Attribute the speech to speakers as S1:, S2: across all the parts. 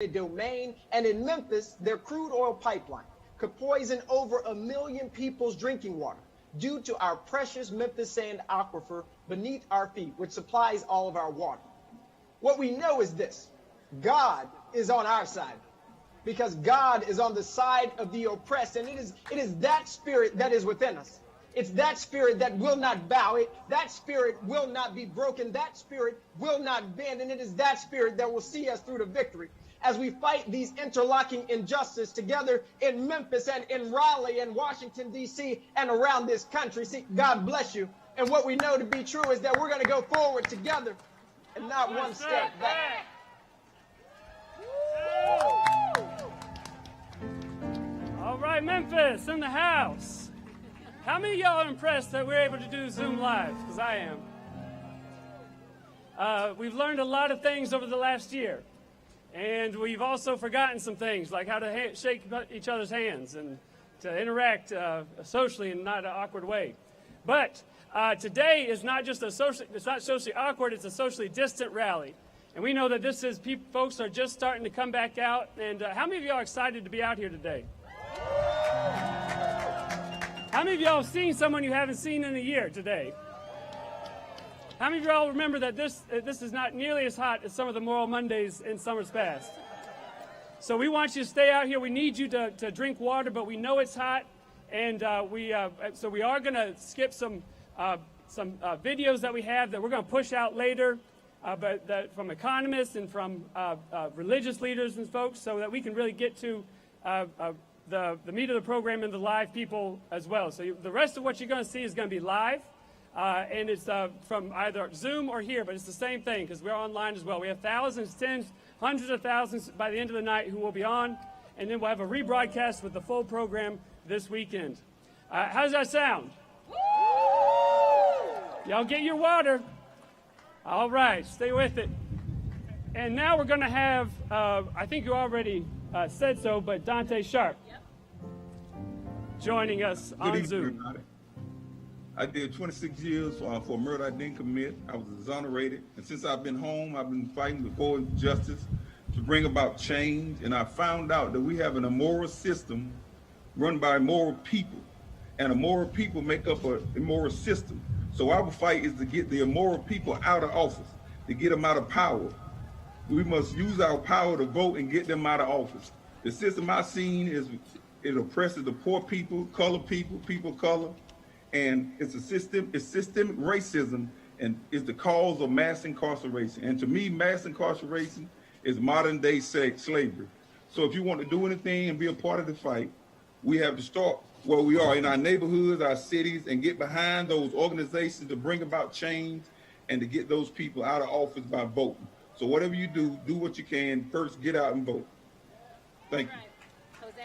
S1: domain, and in Memphis, their crude oil pipeline could poison over 1 million people's drinking water due to our precious Memphis sand aquifer beneath our feet, which supplies all of our water. What we know is this: God is on our side, because God is on the side of the oppressed, and it is that spirit that is within us. It's that spirit that will not bow. That spirit will not be broken. That spirit will not bend, and it is that spirit that will see us through to victory as we fight these interlocking injustices together in Memphis and in Raleigh and Washington, D.C. and around this country. See, God bless you. And what we know to be true is that we're going to go forward together and not one step back.
S2: All right, Memphis in the house. How many of y'all are impressed that we're able to do Zoom Live? Because I am. We've learned a lot of things over the last year. And we've also forgotten some things, like how to shake each other's hands and to interact socially in not an awkward way. But today is not just it's not socially awkward, it's a socially distant rally. And we know that this is, folks are just starting to come back out. And how many of y'all are excited to be out here today? How many of y'all have seen someone you haven't seen in a year today? How many of y'all remember that this is not nearly as hot as some of the Moral Mondays in summers past? So we want you to stay out here. We need you to drink water, but we know it's hot, and so we are going to skip some videos that we have that we're going to push out later, but from economists and from religious leaders and folks, so that we can really get to the meat of the program and the live people as well. So the rest of what you're going to see is going to be live. And it's from either Zoom or here, but it's the same thing because we're online as well. We have thousands, tens, hundreds of thousands by the end of the night who will be on, and then we'll have a rebroadcast with the full program this weekend. How does that sound? Y'all get your water. All right, stay with it. And now we're going to have, I think you already said so, but Dante Sharp joining us on Zoom.
S3: Everybody. I did 26 years for a murder I didn't commit. I was exonerated. And since I've been home, I've been fighting for justice to bring about change. And I found out that we have an immoral system run by immoral people. And immoral people make up an immoral system. So our fight is to get the immoral people out of office, to get them out of power. We must use our power to vote and get them out of office. The system I've seen it oppresses the poor people, people of color. And it's systemic racism, and is the cause of mass incarceration. And to me, mass incarceration is modern day slavery. So if you want to do anything and be a part of the fight, we have to start where we are in our neighborhoods, our cities, and get behind those organizations to bring about change and to get those people out of office by voting. So whatever you do what you can. First, get out and vote. Thank you.
S4: Jose?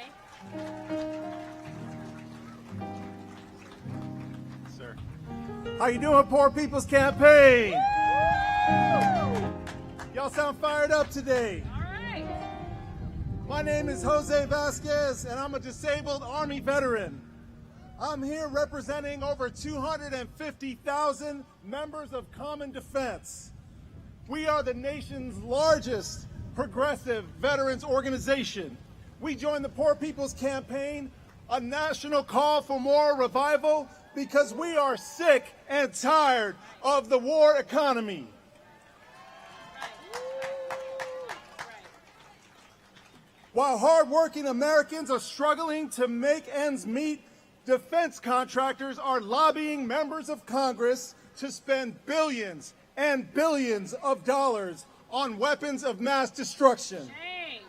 S5: How you doing, Poor People's Campaign? Y'all sound fired up today.
S4: All right.
S5: My name is Jose Vasquez, and I'm a disabled Army veteran. I'm here representing over 250,000 members of Common Defense. We are the nation's largest progressive veterans organization. We joined the Poor People's Campaign, a national call for moral revival, because we are sick and tired of the war economy. While hardworking Americans are struggling to make ends meet, defense contractors are lobbying members of Congress to spend billions and billions of dollars on weapons of mass destruction.
S4: Shame.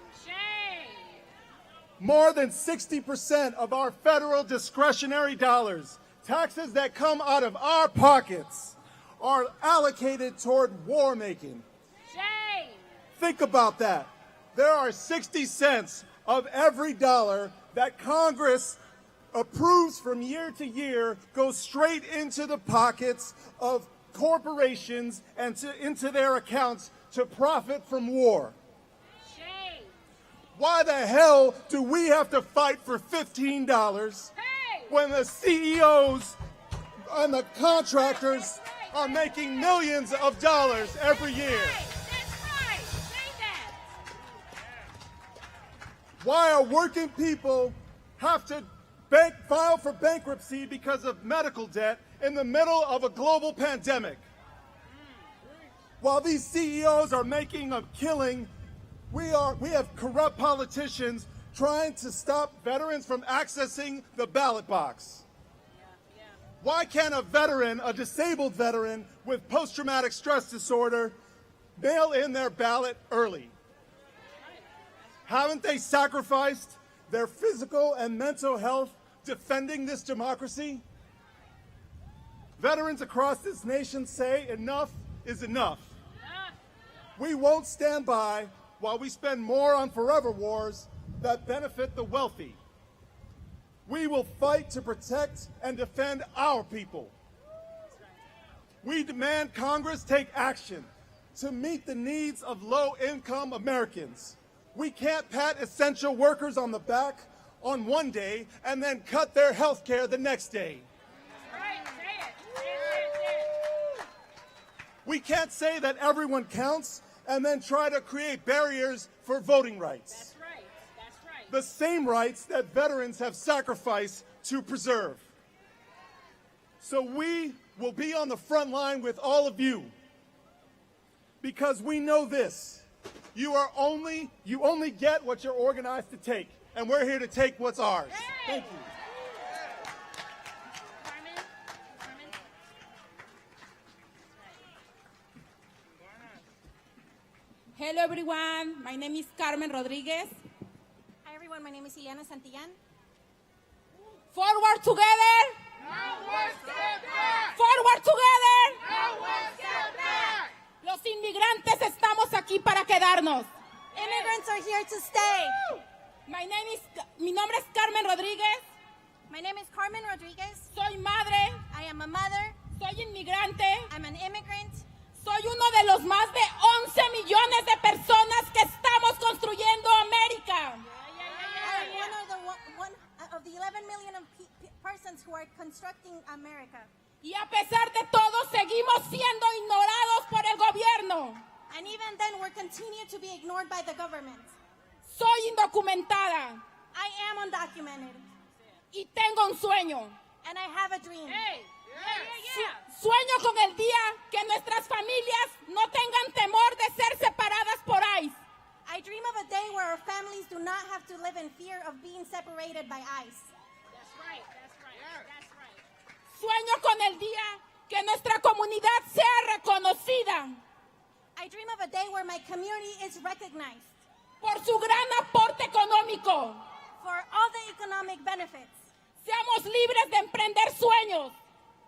S5: More than 60% of our federal discretionary dollars, taxes that come out of our pockets, are allocated toward war making.
S4: Shame.
S5: Think about that. There are 60 cents of every dollar that Congress approves from year to year goes straight into the pockets of corporations and into their accounts to profit from war.
S4: Shame.
S5: Why the hell do we have to fight for $15 when the CEOs and the contractors are making millions of dollars every year?
S4: That's right. Say that.
S5: Why our working people have to file for bankruptcy because of medical debt in the middle of a global pandemic. While these CEOs are making a killing, we have corrupt politicians trying to stop veterans from accessing the ballot box. Why can't a veteran, a disabled veteran with post-traumatic stress disorder, mail in their ballot early? Haven't they sacrificed their physical and mental health defending this democracy? Veterans across this nation say enough is enough. We won't stand by while we spend more on forever wars that benefit the wealthy. We will fight to protect and defend our people. We demand Congress take action to meet the needs of low-income Americans. We can't pat essential workers on the back on one day and then cut their health care the next day. We can't say that everyone counts and then try to create barriers for voting rights.
S4: That's right. That's right.
S5: The same rights that veterans have sacrificed to preserve. So we will be on the front line with all of you because we know this. You only get what you're organized to take, and we're here to take what's ours. Thank you.
S6: Hello everyone, my name is Carmen Rodriguez.
S7: Hi everyone, my name is Ileana Santillan.
S6: Forward together! Forward together! Los inmigrantes estamos aquí para quedarnos.
S7: Immigrants are here to stay.
S6: Mi nombre es Carmen Rodríguez.
S7: My name is Carmen Rodriguez.
S6: Soy madre.
S7: I am a mother.
S6: Soy inmigrante.
S7: I'm an immigrant.
S6: Soy uno de los más de 11 millones de personas que estamos construyendo América.
S7: I'm one of the 11 million persons who are constructing America.
S6: Y a pesar de todo, seguimos siendo ignorados por el gobierno.
S7: And even then, we're continuing to be ignored by the government.
S6: Soy indocumentada.
S7: I am undocumented.
S6: Y tengo un sueño.
S7: And I have a dream.
S6: Sueño con el día que nuestras familias no tengan temor de ser separadas por ICE.
S7: I dream of a day where our families do not have to live in fear of being separated by ICE.
S4: That's right. That's right. That's right.
S6: Sueño con el día que nuestra comunidad sea reconocida.
S7: I dream of a day where my community is recognized
S6: por su gran aporte económico.
S7: For all the economic benefits.
S6: Seamos libres de emprender sueños.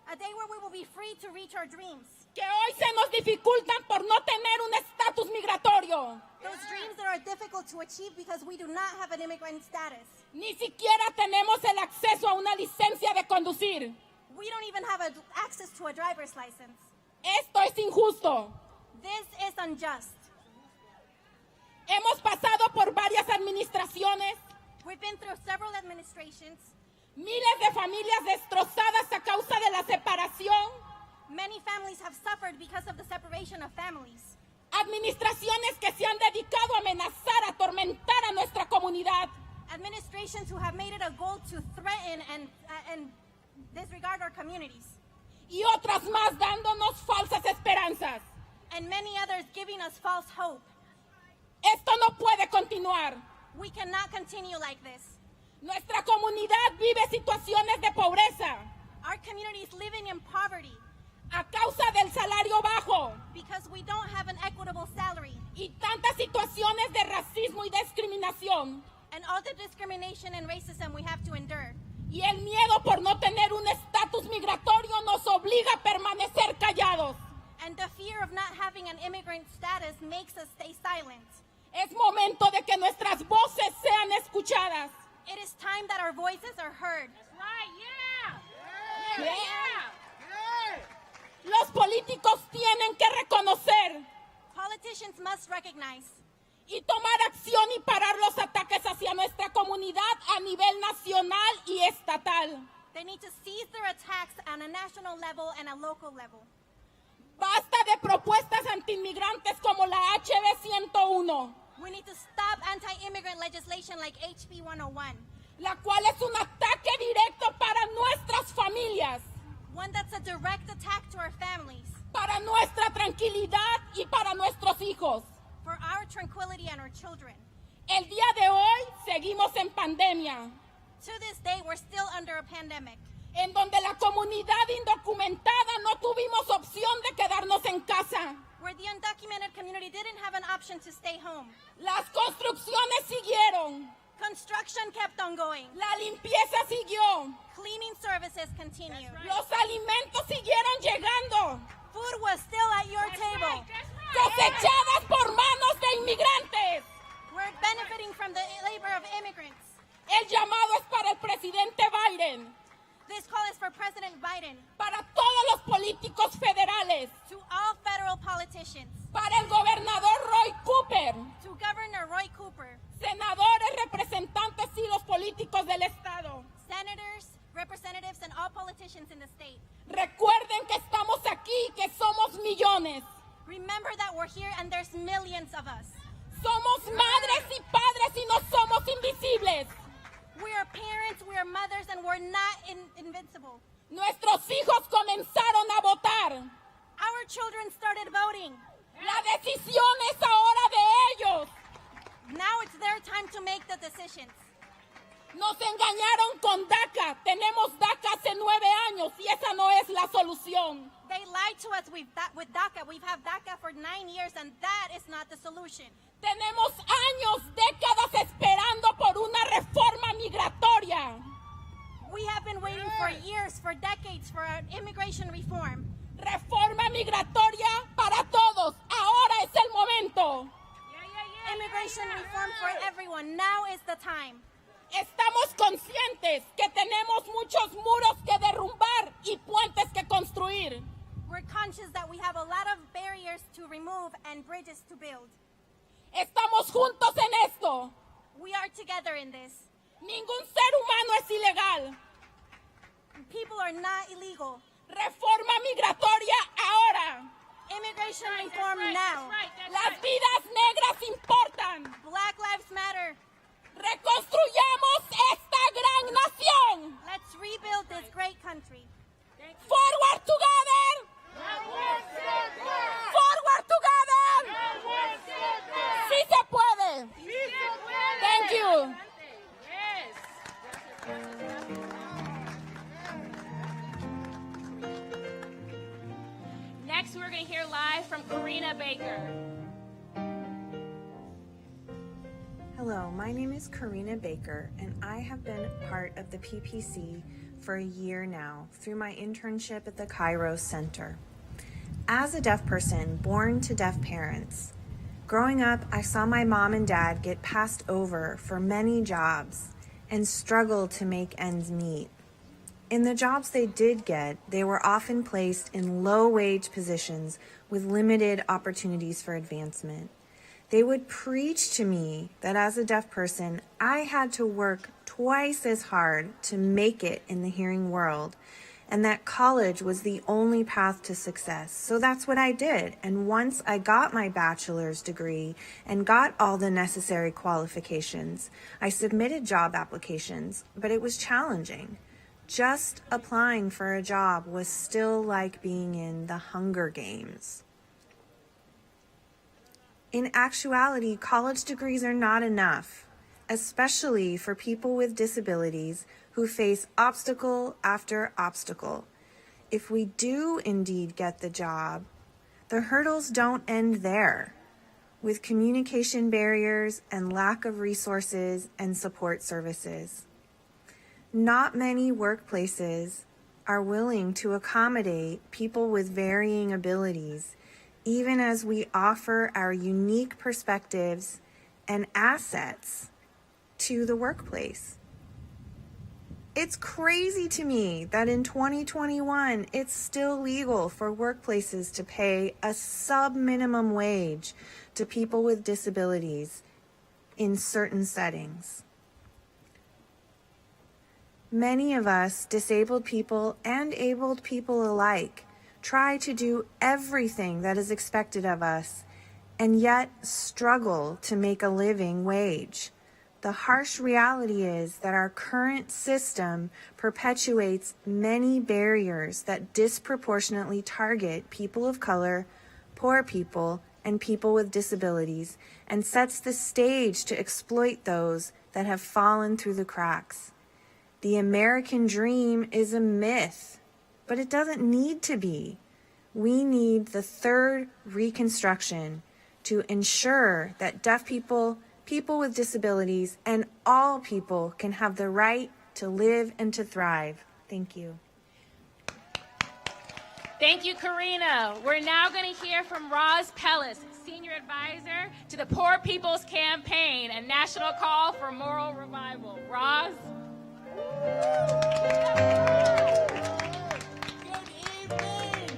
S7: A day where we will be free to reach our dreams.
S6: Que hoy se nos dificultan por no tener un estatus migratorio.
S7: Those dreams that are difficult to achieve because we do not have an immigrant status.
S6: Ni siquiera tenemos el acceso a una licencia de conducir.
S7: We don't even have access to a driver's license.
S6: Esto es injusto.
S7: This is unjust.
S6: Hemos pasado por varias administraciones.
S7: We've been through several administrations.
S6: Miles de familias destrozadas a causa de la separación.
S7: Many families have suffered because of the separation of families.
S6: Administraciones que se han dedicado a amenazar, a atormentar a nuestra comunidad.
S7: Administrations who have made it a goal to threaten and disregard our communities.
S6: Y otras más dándonos falsas esperanzas.
S7: And many others giving us false hope.
S6: Esto no puede continuar.
S7: We cannot continue like this.
S6: Nuestra comunidad vive situaciones de pobreza.
S7: Our community is living in poverty.
S6: A causa del salario bajo.
S7: Because we don't have an equitable salary.
S6: Y tantas situaciones de racismo y discriminación.
S7: And all the discrimination and racism we have to endure.
S6: Y el miedo por no tener un estatus migratorio nos obliga a permanecer callados.
S7: And the fear of not having an immigrant status makes us stay silent.
S6: Es momento de que nuestras voces sean escuchadas.
S7: It is time that our voices are heard.
S4: That's right. Yeah.
S6: Los políticos tienen que reconocer.
S7: Politicians must recognize.
S6: Y tomar acción y parar los ataques hacia nuestra comunidad a nivel nacional y estatal.
S7: They need to cease their attacks on a national level and a local level.
S6: Basta de propuestas antiinmigrantes como la HB 101.
S7: We need to stop anti-immigrant legislation like HB 101,
S6: la cual es un ataque directo para nuestras familias,
S7: one that's a direct attack to our families,
S6: para nuestra tranquilidad y para nuestros hijos.
S7: for our tranquility and our children.
S6: El día de hoy seguimos en pandemia,
S7: To this day, we're still under a pandemic,
S6: en donde la comunidad indocumentada no tuvimos opción de quedarnos en casa.
S7: where the undocumented community didn't have an option to stay home.
S6: Las construcciones siguieron,
S7: Construction kept on going.
S6: la limpieza siguió,
S7: Cleaning services continued.
S6: los alimentos siguieron llegando,
S7: Food was still at your table.
S6: cosechadas por manos de inmigrantes.
S7: We're benefiting from the labor of immigrants.
S6: El llamado es para el presidente Biden,
S7: This call is for President Biden,
S6: para todos los políticos federales,
S7: to all federal politicians,
S6: para el gobernador Roy Cooper,
S7: to Governor Roy Cooper,
S6: senadores, representantes y los políticos del estado.
S7: senators, representatives, and all politicians in the state.
S6: Recuerden que estamos aquí, que somos millones.
S7: Remember that we're here and there's millions of us.
S6: Somos madres y padres y no somos invisibles.
S7: We are parents, we are mothers, and we're not invincible.
S6: Nuestros hijos comenzaron a votar.
S7: Our children started voting.
S6: La decisión es ahora de ellos.
S7: Now it's their time to make the decisions.
S6: Nos engañaron con DACA. Tenemos DACA hace 9 años y esa no es la solución.
S7: They lied to us with DACA. We've had DACA for 9 years, and that is not the solution.
S6: Tenemos años, décadas esperando por una reforma migratoria.
S7: We have been waiting for years, for decades, for an immigration reform.
S6: Reforma migratoria para todos. Ahora es el momento.
S7: Immigration reform for everyone. Now is the time.
S6: Estamos conscientes que tenemos muchos muros que derrumbar y puentes que construir.
S7: We're conscious that we have a lot of barriers to remove and bridges to build.
S6: Estamos juntos en esto.
S7: We are together in this.
S6: Ningún ser humano es ilegal.
S7: People are not illegal.
S6: Reforma migratoria ahora.
S7: Immigration reform now.
S6: Las vidas negras importan.
S7: Black lives matter.
S6: Reconstruyamos esta gran nación.
S7: Let's rebuild this great country.
S6: Forward together. Forward together. Sí se puede. Thank you.
S4: Next, we're going to hear live from Karina Baker.
S8: Hello, my name is Karina Baker, and I have been part of the PPC for a year now through my internship at the Kairos Center. As a deaf person born to deaf parents, growing up, I saw my mom and dad get passed over for many jobs and struggle to make ends meet. In the jobs they did get, they were often placed in low-wage positions with limited opportunities for advancement. They would preach to me that as a deaf person, I had to work twice as hard to make it in the hearing world, and that college was the only path to success. So that's what I did. And once I got my bachelor's degree and got all the necessary qualifications, I submitted job applications, but it was challenging. Just applying for a job was still like being in the Hunger Games. In actuality, college degrees are not enough, especially for people with disabilities who face obstacle after obstacle. If we do indeed get the job, the hurdles don't end there, with communication barriers and lack of resources and support services. Not many workplaces are willing to accommodate people with varying abilities, even as we offer our unique perspectives and assets to the workplace. It's crazy to me that in 2021, it's still legal for workplaces to pay a sub-minimum wage to people with disabilities in certain settings. Many of us, disabled people and abled people alike, try to do everything that is expected of us and yet struggle to make a living wage. The harsh reality is that our current system perpetuates many barriers that disproportionately target people of color, poor people, and people with disabilities, and sets the stage to exploit those that have fallen through the cracks. The American dream is a myth, but it doesn't need to be. We need the third Reconstruction to ensure that deaf people, people with disabilities, and all people can have the right to live and to thrive. Thank you.
S4: Thank you, Karina. We're now going to hear from Roz Pellis, Senior Advisor to the Poor People's Campaign, a national call for moral revival. Roz?
S6: Good evening.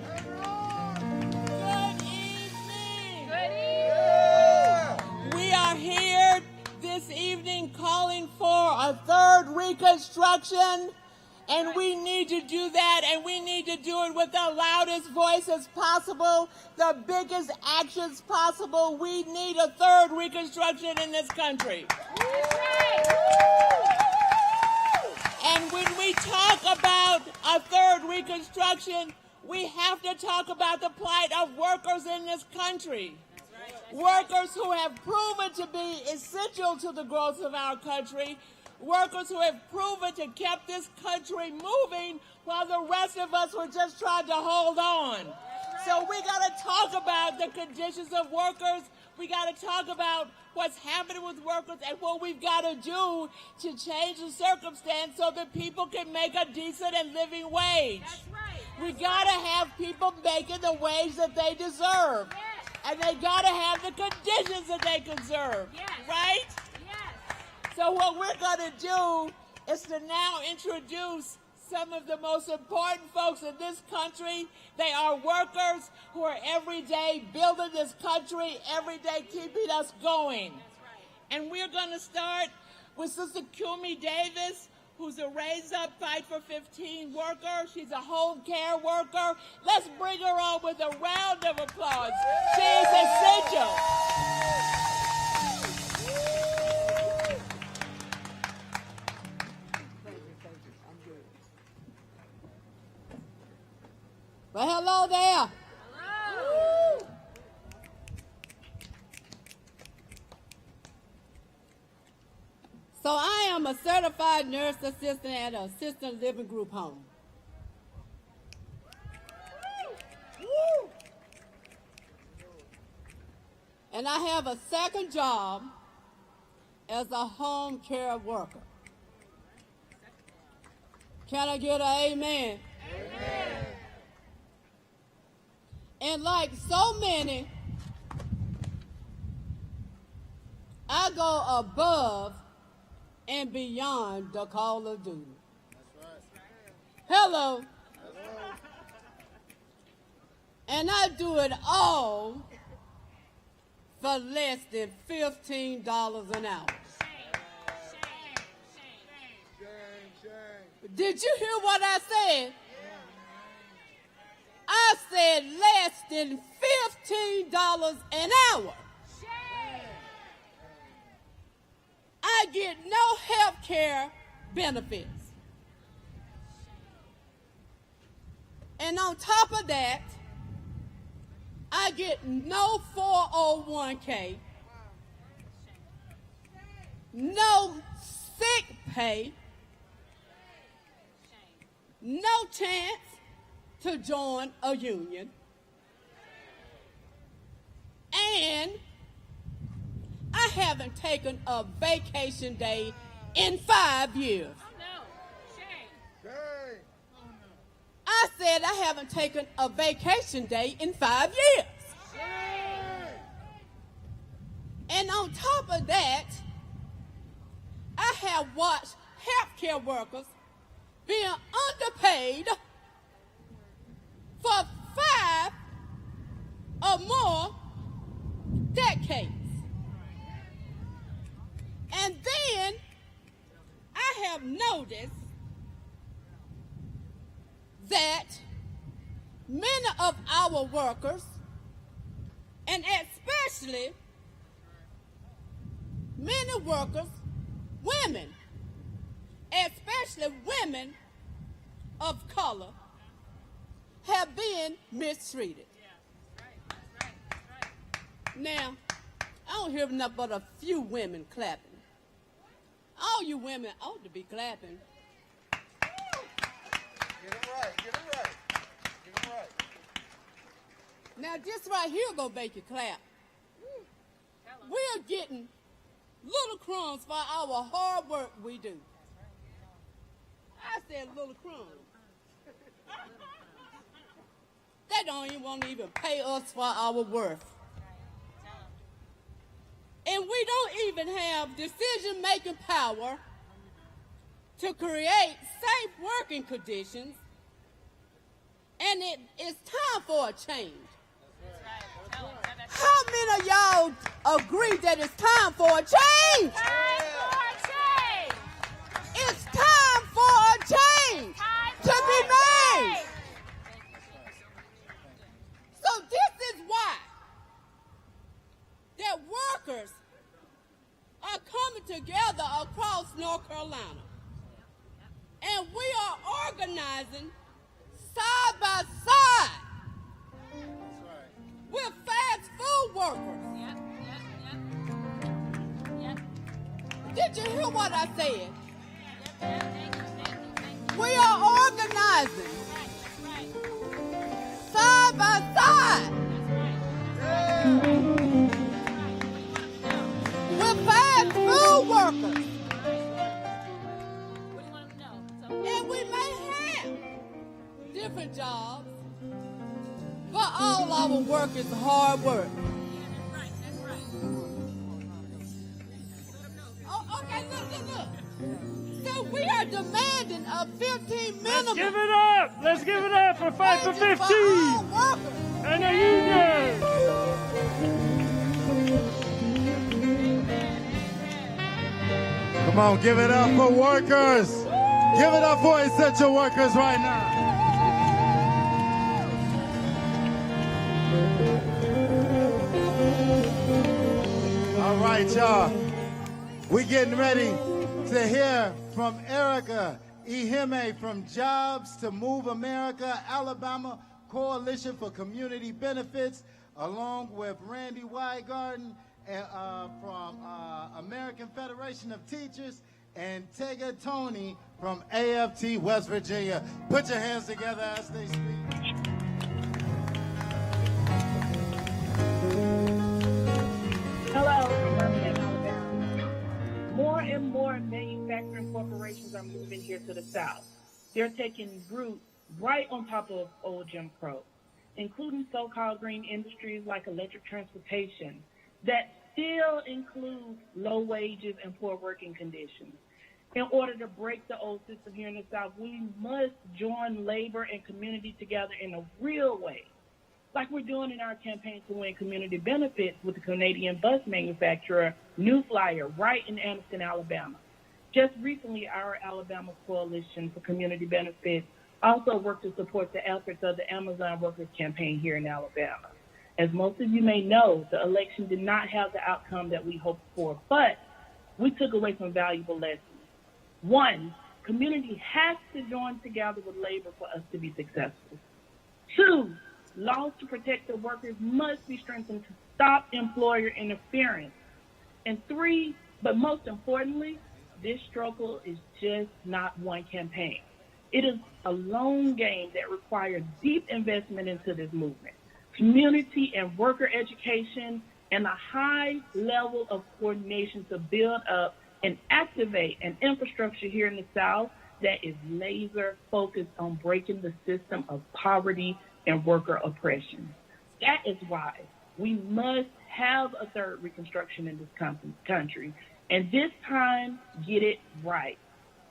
S6: Good evening.
S4: Good evening.
S6: We are here this evening calling for a third Reconstruction, and we need to do that, and we need to do it with the loudest voices possible, the biggest actions possible. We need a third Reconstruction in this country.
S4: That's right.
S6: And when we talk about a third Reconstruction, we have to talk about the plight of workers in this country. Workers who have proven to be essential to the growth of our country. Workers who have proven to keep this country moving while the rest of us were just trying to hold on. So we got to talk about the conditions of workers. We got to talk about what's happening with workers and what we've got to do to change the circumstance so that people can make a decent and living wage.
S4: That's right.
S6: We got to have people making the wage that they deserve.
S4: Yes.
S6: And they got to have the conditions that they deserve.
S4: Yes.
S6: Right?
S4: Yes.
S6: So what we're going to do is to now introduce some of the most important folks in this country. They are workers who are every day building this country, every day keeping us going. And we're going to start with Sister Kumi Davis, who's a Raise Up Fight for 15 worker. She's a home care worker. Let's bring her on with a round of applause. She is essential. Well, hello there.
S4: Hello.
S6: So I am a certified nurse assistant at an assisted living group home. And I have a second job as a home care worker. Can I get an amen?
S4: Amen.
S6: And like so many, I go above and beyond the call of duty. Hello. And I do it all for less than $15 an hour. Did you hear what I said? I said less than $15 an hour. I get no health care benefits. And on top of that, I get no 401k, no sick pay, no chance to join a union, and I haven't taken a vacation day in 5 years.
S4: Oh, no. Shame.
S6: I said I haven't taken a vacation day in 5 years. And on top of that, I have watched healthcare workers being underpaid for 5 or more decades. And then I have noticed that many of our workers and especially many workers, women, especially women of color, have been mistreated. Now, I don't hear enough but a few women clapping. All you women ought to be clapping.
S5: Get it right, get it right, get it right.
S6: Now, this right here gonna make you clap. We're getting little crumbs for our hard work we do. I said little crumbs. They don't even want to even pay us for our worth. And we don't even have decision-making power to create safe working conditions. And it is time for a change. How many of y'all agree that it's time for a change?
S4: Time for a change.
S6: It's time for a change to be made. So this is why that workers are coming together across North Carolina. And we are organizing side by side with fast food workers. Did you hear what I said? We are organizing side by side with fast food workers. And we may have different jobs, but all our work is hard work. Oh, okay, look. So we are demanding a 15 minimum.
S2: Let's give it up. Let's give it up for Fight for 15. And the union.
S5: Come on, give it up for workers. Give it up for essential workers right now. All right, y'all. We're getting ready to hear from Erica Ihime from Jobs to Move America, Alabama Coalition for Community Benefits, along with Randy Weigarten from American Federation of Teachers, and Tega Tony from AFT West Virginia. Put your hands together as they speak.
S9: Hello, from Birmingham, Alabama. More and more manufacturing corporations are moving here to the South. They're taking root right on top of old Jim Crow, including so-called green industries like electric transportation that still include low wages and poor working conditions. In order to break the old system here in the South, we must join labor and community together in a real way, like we're doing in our campaign to win community benefits with the Canadian bus manufacturer New Flyer right in Anniston, Alabama. Just recently, our Alabama Coalition for Community Benefits also worked to support the efforts of the Amazon Workers Campaign here in Alabama. As most of you may know, the election did not have the outcome that we hoped for, but we took away some valuable lessons. One, community has to join together with labor for us to be successful. Two, laws to protect the workers must be strengthened to stop employer interference. And three, but most importantly, this struggle is just not one campaign. It is a long game that requires deep investment into this movement, community and worker education, and a high level of coordination to build up and activate an infrastructure here in the South that is laser focused on breaking the system of poverty and worker oppression. That is why we must have a third Reconstruction in this country, and this time, get it right.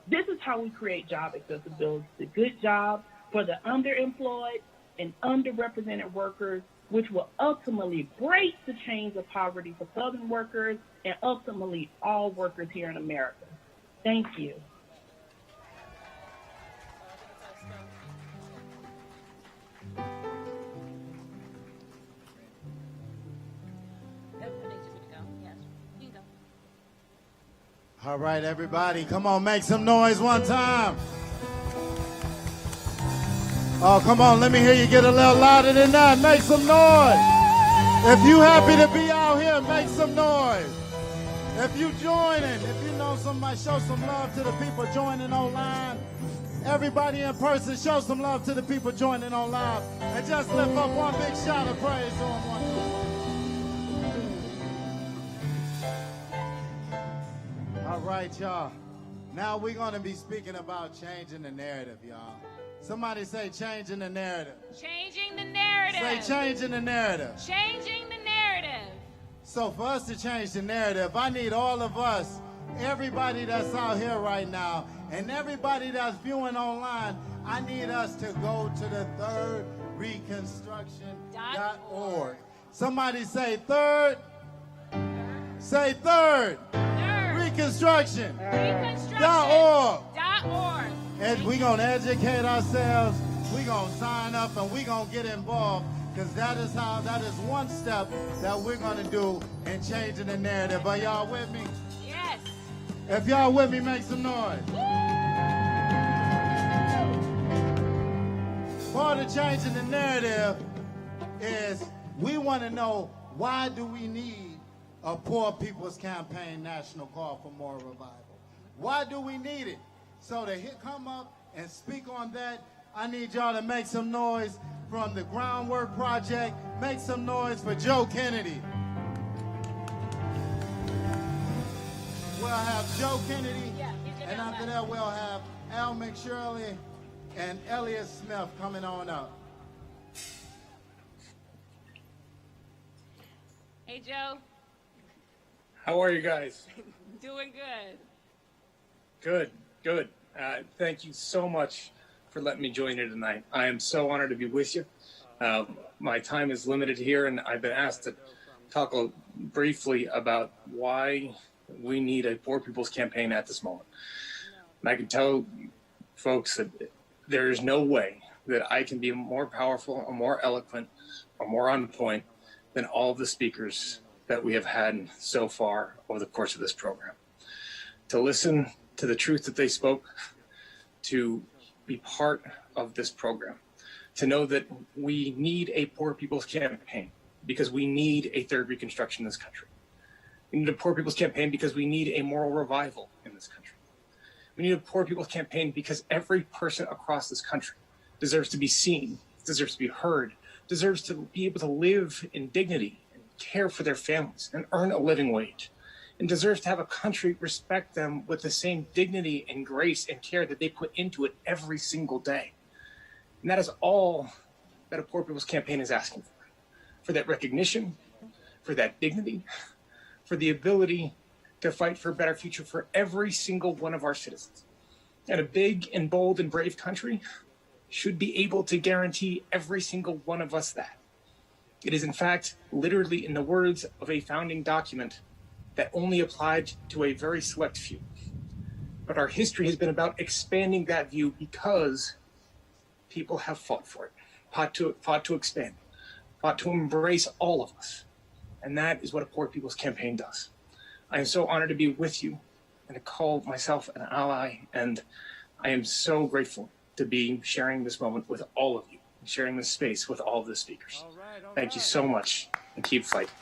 S9: This is how we create job accessibility, good jobs for the underemployed and underrepresented workers, which will ultimately break the chains of poverty for Southern workers and ultimately all workers here in America. Thank you.
S5: All right, everybody, come on, make some noise one time. Oh, come on, let me hear you get a little louder than that. Make some noise. If you happy to be out here, make some noise. If you joining, if you know somebody, show some love to the people joining online. Everybody in person, show some love to the people joining online. And just lift up one big shout of praise on one. All right, y'all. Now we're going to be speaking about changing the narrative, y'all. Somebody say changing the narrative.
S4: Changing the narrative.
S5: Say changing the narrative.
S4: Changing the narrative.
S5: So for us to change the narrative, I need all of us, everybody that's out here right now, and everybody that's viewing online, I need us to go to the thirdreconstruction.org. Somebody say third. Say third. Reconstruction.org. And we're going to educate ourselves. We're going to sign up and we're going to get involved, because that is one step that we're going to do in changing the narrative. Are y'all with me?
S4: Yes.
S5: If y'all with me, make some noise. Part of changing the narrative is we want to know, why do we need a Poor People's Campaign National Call for Moral Revival? Why do we need it? So to come up and speak on that, I need y'all to make some noise from the Groundwork Project. Make some noise for Joe Kennedy. We'll have Joe Kennedy, and after that we'll have Al McShirley and Elliot Smith coming on up.
S4: Hey, Joe.
S10: How are you guys?
S4: Doing good.
S10: Good, good. Thank you so much for letting me join you tonight. I am so honored to be with you. My time is limited here, and I've been asked to talk briefly about why we need a Poor People's Campaign at this moment. And I can tell folks that there is no way that I can be more powerful or more eloquent or more on point than all of the speakers that we have had so far over the course of this program. To listen to the truth that they spoke, to be part of this program, to know that we need a Poor People's Campaign because we need a third Reconstruction in this country. We need a Poor People's Campaign because we need a moral revival in this country. We need a Poor People's Campaign because every person across this country deserves to be seen, deserves to be heard, deserves to be able to live in dignity and care for their families and earn a living wage, and deserves to have a country respect them with the same dignity and grace and care that they put into it every single day. And that is all that a Poor People's Campaign is asking for that recognition, for that dignity, for the ability to fight for a better future for every single one of our citizens. And a big and bold and brave country should be able to guarantee every single one of us that. It is in fact literally in the words of a founding document that only applied to a very select few. But our history has been about expanding that view because people have fought for it, fought to expand, fought to embrace all of us. And that is what a Poor People's Campaign does. I am so honored to be with you and to call myself an ally, and I am so grateful to be sharing this moment with all of you, sharing this space with all of the speakers. All right. Thank you so much, and keep fighting.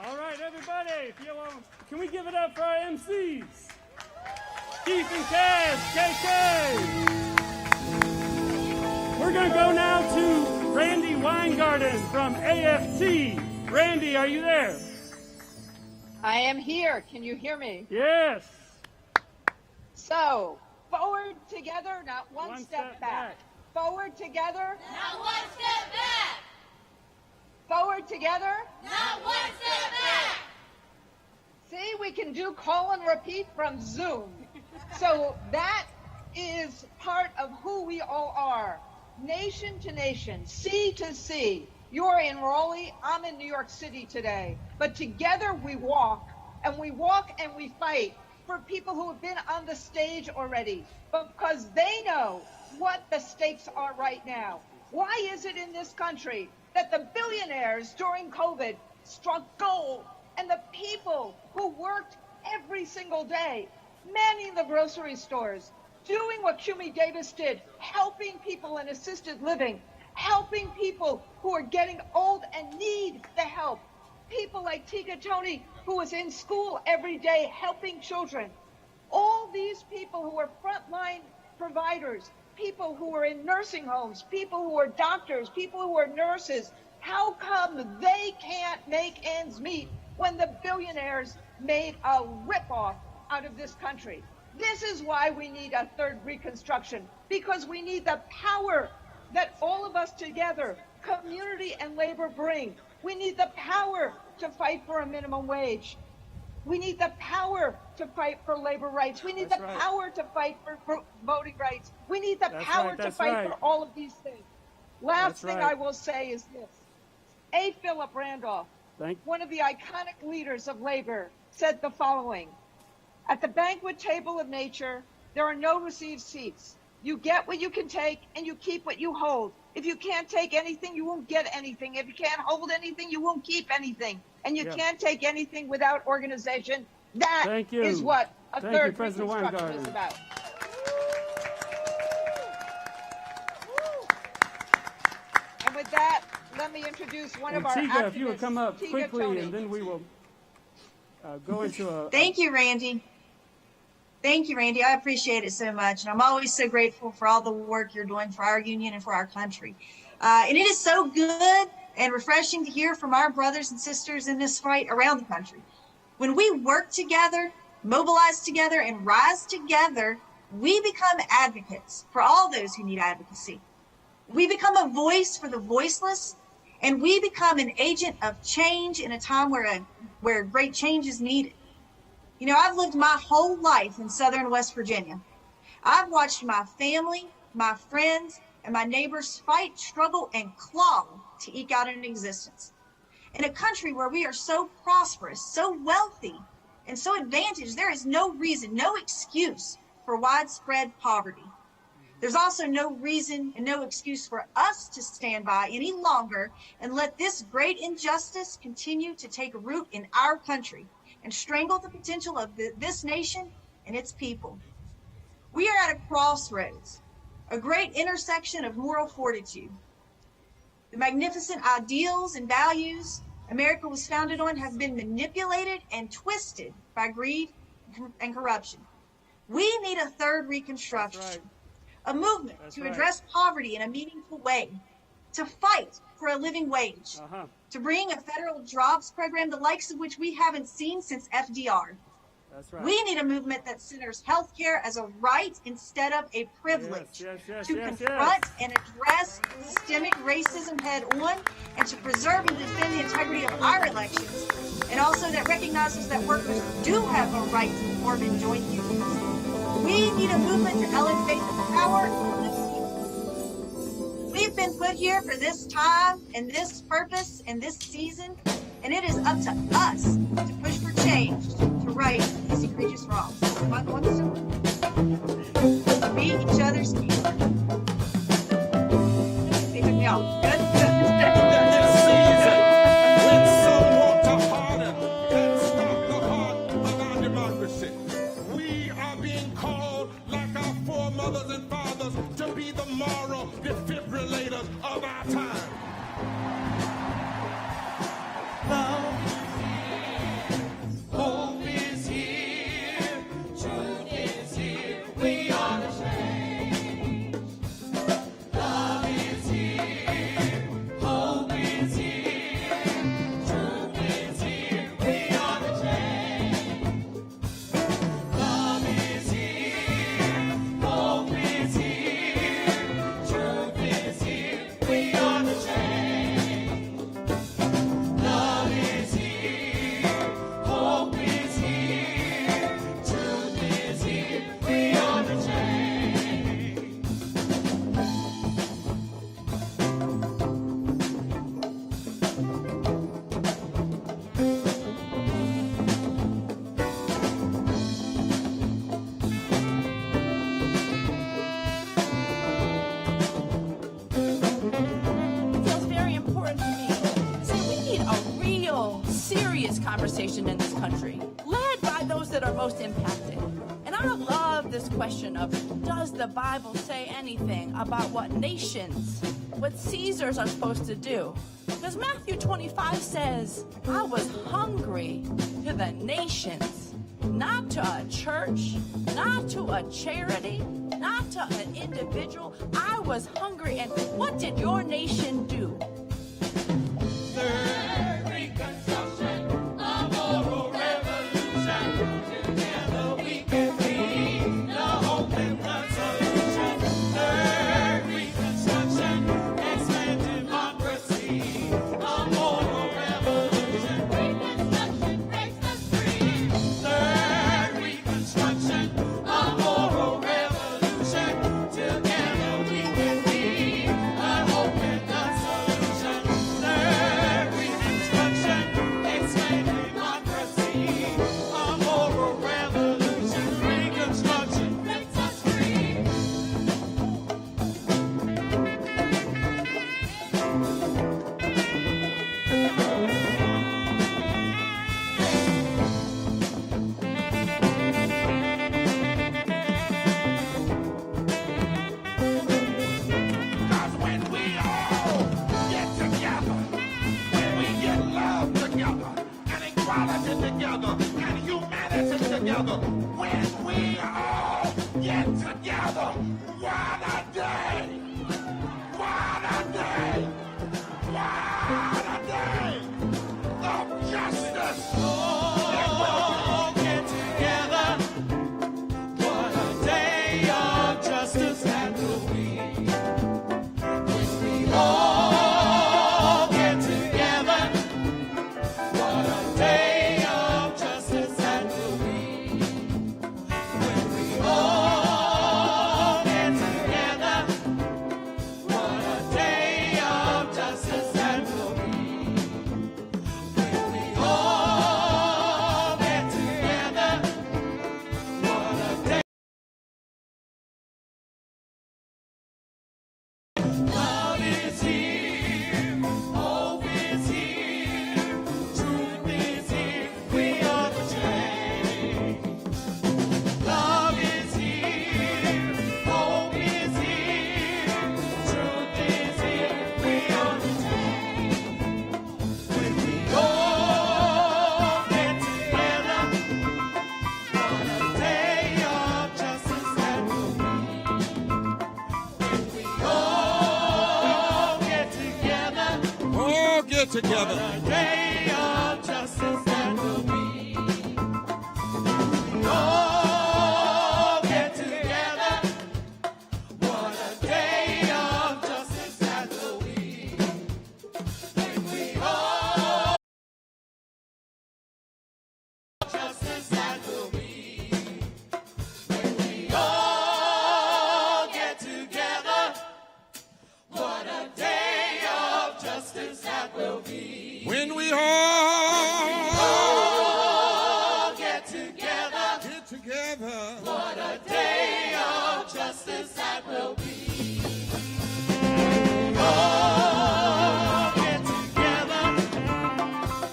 S2: All right, everybody, if you want, can we give it up for our MCs? Keith and Cass, KK. We're going to go now to Randy Weingarten from AFT. Randy, are you there?
S11: I am here. Can you hear me?
S2: Yes.
S11: So, forward together, not one step back. Forward together,
S4: Not one step back.
S11: forward together.
S4: Not one step back.
S11: See, we can do call and repeat from Zoom. So that is part of who we all are. Nation to nation, sea to sea. You're in Raleigh, I'm in New York City today. But together we walk and we fight for people who have been on the stage already, because they know what the stakes are right now. Why is it in this country that the billionaires during COVID struck gold and the people who worked every single day, manning the grocery stores, doing what Cumi Davis did, helping people in assisted living, helping people who are getting old and need the help. People like Tika Tony, who is in school every day helping children. All these people who are frontline providers, people who are in nursing homes, people who are doctors, people who are nurses, how come they can't make ends meet when the billionaires made a ripoff out of this country? This is why we need a third Reconstruction, because we need the power that all of us together, community and labor, bring. We need the power to fight for a minimum wage. We need the power to fight for labor rights. We need power to fight for voting rights. We need the power to fight for all of these things. Last thing I will say is this. A. Philip Randolph, one of the iconic leaders of labor, said the following: at the banquet table of nature, there are no received seats. You get what you can take and you keep what you hold. If you can't take anything, you won't get anything. If you can't hold anything, you won't keep anything. And you can't take anything without organization. That is what a third Reconstruction is about. And with that, let me introduce one of our activists.
S2: If you would come up quickly,
S11: Tony.
S2: and then we will go into a...
S12: Thank you, Randy. Thank you, Randy. I appreciate it so much. And I'm always so grateful for all the work you're doing for our union and for our country. And it is so good and refreshing to hear from our brothers and sisters in this fight around the country. When we work together, mobilize together, and rise together, we become advocates for all those who need advocacy. We become a voice for the voiceless, and we become an agent of change in a time where great change is needed. You know, I've lived my whole life in Southern West Virginia. I've watched my family, my friends, and my neighbors fight, struggle, and claw to eke out an existence. In a country where we are so prosperous, so wealthy, and so advantaged, there is no reason, no excuse for widespread poverty. There's also no reason and no excuse for us to stand by any longer and let this great injustice continue to take root in our country and strangle the potential of this nation and its people. We are at a crossroads, a great intersection of moral fortitude. The magnificent ideals and values America was founded on have been manipulated and twisted by greed and corruption. We need a third Reconstruction, a movement to address poverty in a meaningful way, to fight for a living wage, to bring a federal jobs program, the likes of which we haven't seen since FDR. We need a movement that centers healthcare as a right instead of a privilege, to confront and address systemic racism head on, and to preserve and defend the integrity of our elections, and also that recognizes that workers do have a right to form and join unions. We need a movement to elevate the power of the people. We've been put here for this time and this purpose and this season, and it is up to us to push for change, to right these egregious wrongs. One simple. Be each other's keeper. They took me off. Good.
S13: Mothers and fathers to be the moral defibrillators of our time. Love is here, hope is here, truth is here, we are the change. Love is here, hope is here, truth is here, we are the change. Love is here, hope is here, truth is here, we are the change. Love is here, hope is here, truth is here, we are the change.
S14: Feels very important to me. See, we need a real, serious conversation in this country, led by those that most impacted. And I love this question of, does the Bible say anything about what nations, what Caesars are supposed to do? Because Matthew 25 says, I was hungry to the nations, not to a church, not to a charity, not to an individual. I was hungry. And what did your nation do?
S13: Third Reconstruction, a moral revolution. Together we can be the hope and the solution. Third Reconstruction, expand democracy, a moral revolution. Reconstruction breaks us free. Third Reconstruction, a moral revolution. Together we can be the hope and the solution. Third Reconstruction, expand democracy, a moral revolution. Reconstruction breaks us free. Cause when we all get together, when we get love together, and equality together, and humanity together, when we all get together, what a day! What a day! What a day of justice! All get together. What a day of justice that will be. When we all get together. What a day of justice that will be. When we all get together. What a day of justice that will be. When we all get together. What a day. Love is here, hope is here, truth is here, we are the change. Love is here, hope is here, truth is here, we are the change. When we all get together, what a day of justice that will be. When we all get together.
S15: All get together.
S13: What a day of justice that will be. We all get together. What a day of justice that will be. When we all justice that will be. When we all get together. What a day of justice that will be.
S15: When we all
S13: Get together. What a day of justice that will be. We all get together.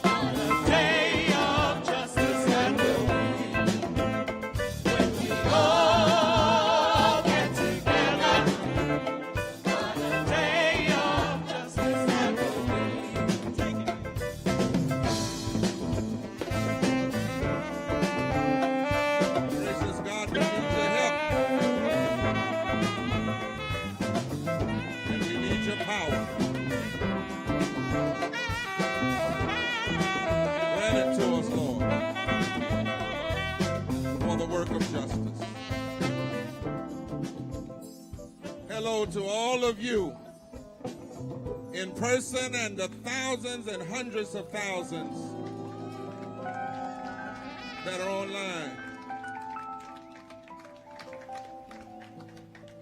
S13: What a day of justice that will be. When we all get together. What a day of justice that will be. Take it.
S15: Gracious God, we need your help. And we need your power. Grant it to us, Lord, for the work of justice. Hello to all of you in person and the thousands and hundreds of thousands that are online.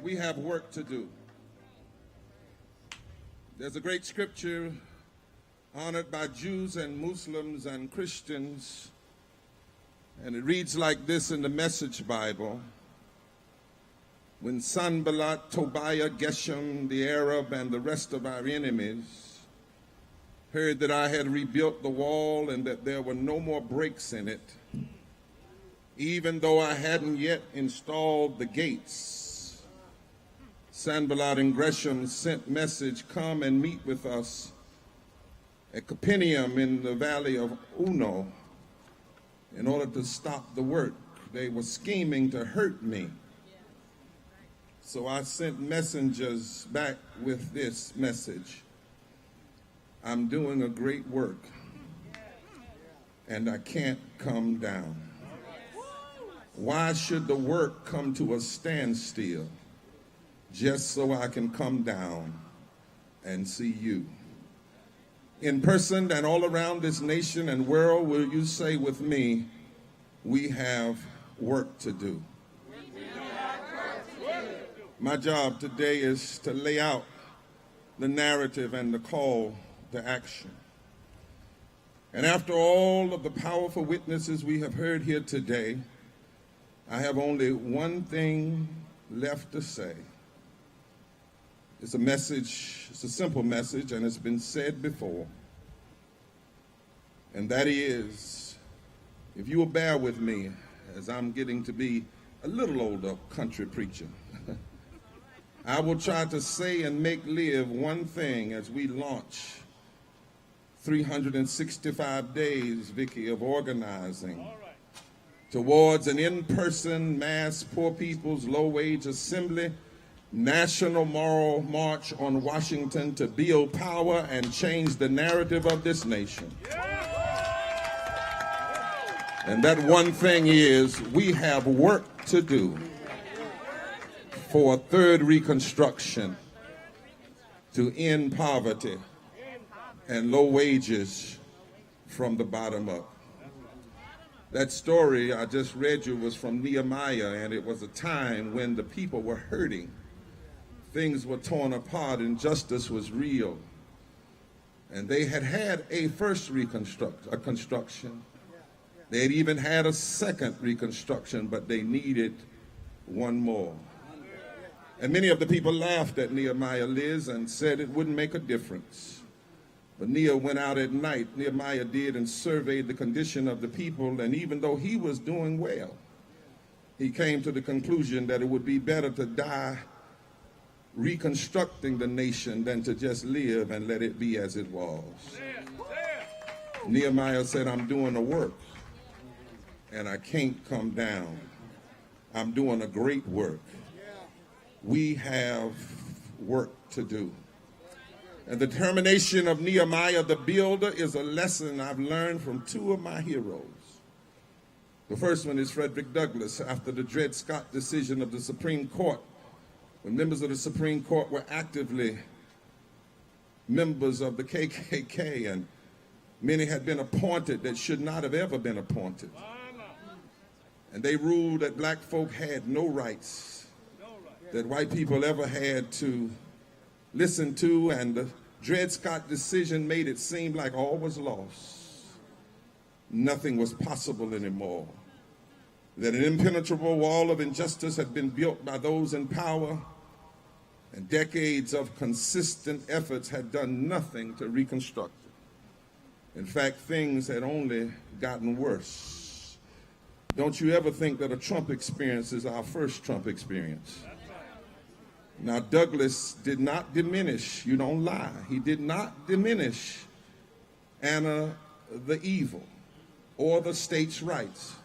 S15: We have work to do. There's a great scripture honored by Jews and Muslims and Christians, and it reads like this in the Message Bible. When Sanballat, Tobiah, Geshem, the Arab, and the rest of our enemies heard that I had rebuilt the wall and that there were no more breaks in it, even though I hadn't yet installed the gates. Sanballat and Gresham sent message, come and meet with us at Capernaum in the valley of Uno in order to stop the work. They were scheming to hurt me. So I sent messengers back with this message. I'm doing a great work, and I can't come down. Why should the work come to a standstill just so I can come down and see you? In person and all around this nation and world, will you say with me, we have work to do? My job today is to lay out the narrative and the call to action. And after all of the powerful witnesses we have heard here today, I have only one thing left to say. It's a message, it's a simple message, and it's been said before. And that is, if you will bear with me, as I'm getting to be a little older country preacher, I will try to say and make live one thing as we launch 365 days, Vicki, of organizing towards an in-person mass poor people's low-wage assembly, national moral march on Washington to build power and change the narrative of this nation. And that one thing is, we have work to do for a third Reconstruction to end poverty and low wages from the bottom up. That story I just read you was from Nehemiah, and it was a time when the people were hurting. Things were torn apart, injustice was real. And they had had a first construction. They had even had a second reconstruction, but they needed one more. And many of the people laughed at Nehemiah, Liz, and said it wouldn't make a difference. But Nehemiah went out at night, Nehemiah did, and surveyed the condition of the people, and even though he was doing well, he came to the conclusion that it would be better to die reconstructing the nation than to just live and let it be as it was. Nehemiah said, I'm doing a work, and I can't come down. I'm doing a great work. We have work to do. And the determination of Nehemiah the builder is a lesson I've learned from two of my heroes. The first one is Frederick Douglass. After the Dred Scott decision of the Supreme Court, when members of the Supreme Court were actively members of the KKK, and many had been appointed that should not have ever been appointed. And they ruled that black folk had no rights that white people ever had to listen to, and the Dred Scott decision made it seem like all was lost. Nothing was possible anymore. That an impenetrable wall of injustice had been built by those in power, and decades of consistent efforts had done nothing to reconstruct it. In fact, things had only gotten worse. Don't you ever think that a Trump experience is our first Trump experience. Now, Douglass did not diminish, you don't lie, he did not diminish Anna the evil or the states' rights.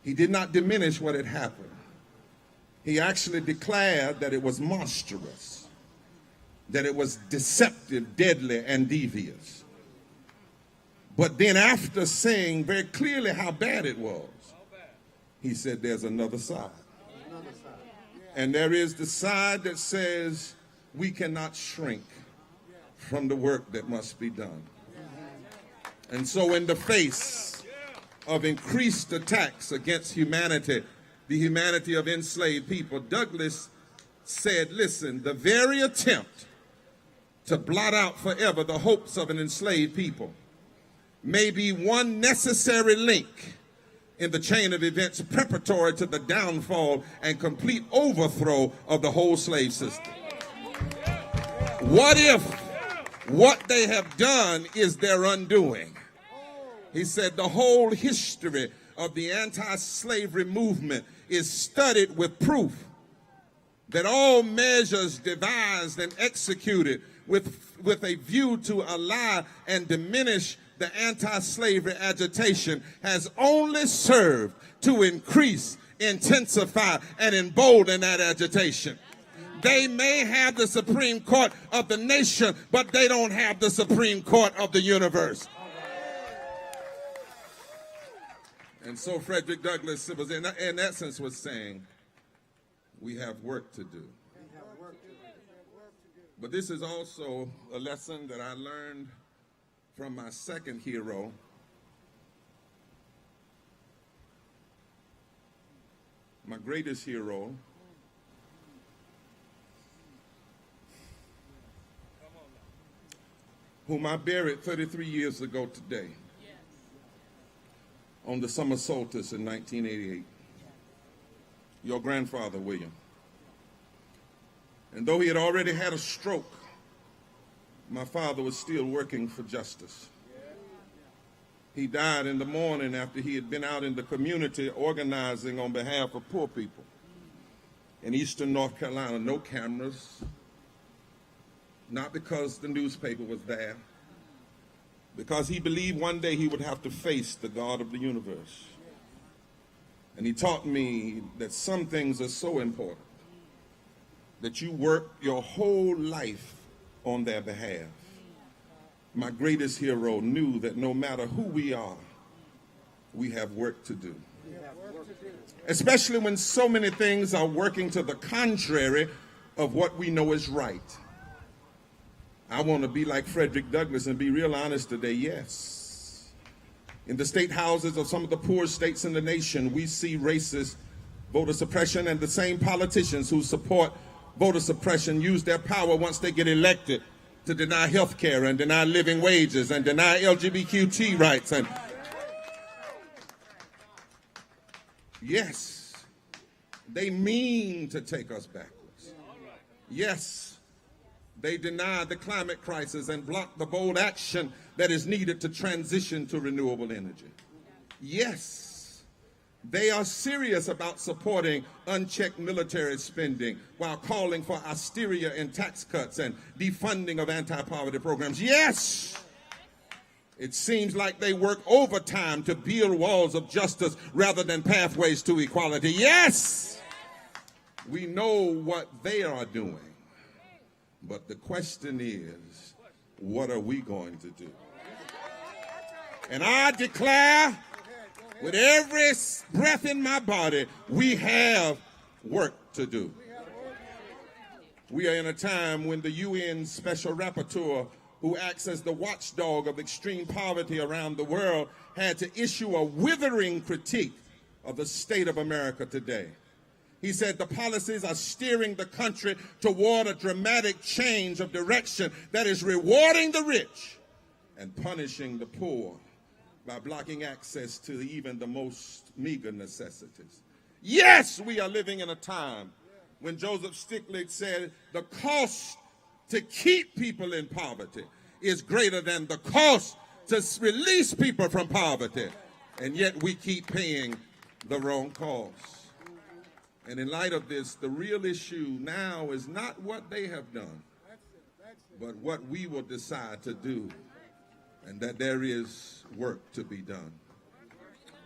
S15: He did not diminish what had happened. He actually declared that it was monstrous, that it was deceptive, deadly, and devious. But then after saying very clearly how bad it was, he said there's another side. And there is the side that says we cannot shrink from the work that must be done. And so in the face of increased attacks against humanity, the humanity of enslaved people, Douglass said, listen, the very attempt to blot out forever the hopes of an enslaved people may be one necessary link in the chain of events preparatory to the downfall and complete overthrow of the whole slave system. What if what they have done is their undoing? He said the whole history of the anti-slavery movement is studied with proof that all measures devised and executed with a view to ally and diminish the anti-slavery agitation has only served to increase, intensify, and embolden that agitation. They may have the Supreme Court of the nation, but they don't have the Supreme Court of the universe. And so Frederick Douglass was in essence was saying, we have work to do. But this is also a lesson that I learned from my second hero, my greatest hero, whom I buried 33 years ago today on the summer solstice in 1988, your grandfather, William. And though he had already had a stroke, my father was still working for justice. He died in the morning after he had been out in the community organizing on behalf of poor people in eastern North Carolina. No cameras, not because the newspaper was there, because he believed one day he would have to face the God of the universe. And he taught me that some things are so important that you work your whole life on their behalf. My greatest hero knew that no matter who we are, we have work to do. Especially when so many things are working to the contrary of what we know is right. I want to be like Frederick Douglass and be real honest today, yes. In the state houses of some of the poorest states in the nation, we see racist voter suppression, and the same politicians who support voter suppression use their power once they get elected to deny health care and deny living wages and deny LGBTQ rights. And yes, they mean to take us backwards. Yes, they deny the climate crisis and block the bold action that is needed to transition to renewable energy. Yes, they are serious about supporting unchecked military spending while calling for austerity in tax cuts and defunding of anti-poverty programs. Yes, it seems like they work overtime to build walls of justice rather than pathways to equality. Yes, we know what they are doing, but the question is, what are we going to do? And I declare, with every breath in my body, we have work to do. We are in a time when the UN Special Rapporteur, who acts as the watchdog of extreme poverty around the world, had to issue a withering critique of the state of America today. He said the policies are steering the country toward a dramatic change of direction that is rewarding the rich and punishing the poor by blocking access to even the most meager necessities. Yes, we are living in a time when Joseph Stiglitz said the cost to keep people in poverty is greater than the cost to release people from poverty, and yet we keep paying the wrong cost. And in light of this, the real issue now is not what they have done, but what we will decide to do, and that there is work to be done.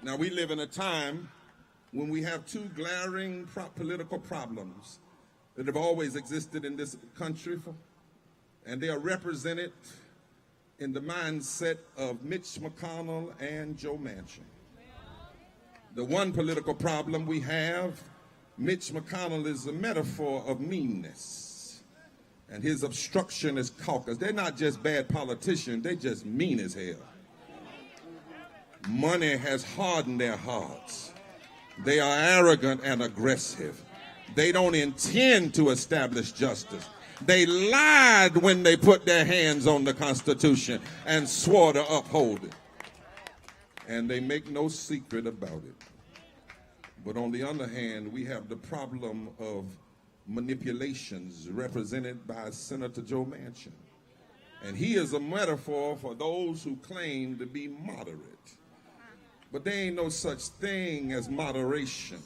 S15: Now, we live in a time when we have two glaring political problems that have always existed in this country, and they are represented in the mindset of Mitch McConnell and Joe Manchin. The one political problem we have, Mitch McConnell is a metaphor of meanness, and his obstructionist caucus, they're not just bad politicians, they're just mean as hell. Money has hardened their hearts. They are arrogant and aggressive. They don't intend to establish justice. They lied when they put their hands on the Constitution and swore to uphold it. And they make no secret about it. But on the other hand, we have the problem of manipulations represented by Senator Joe Manchin. And he is a metaphor for those who claim to be moderate. But there ain't no such thing as moderation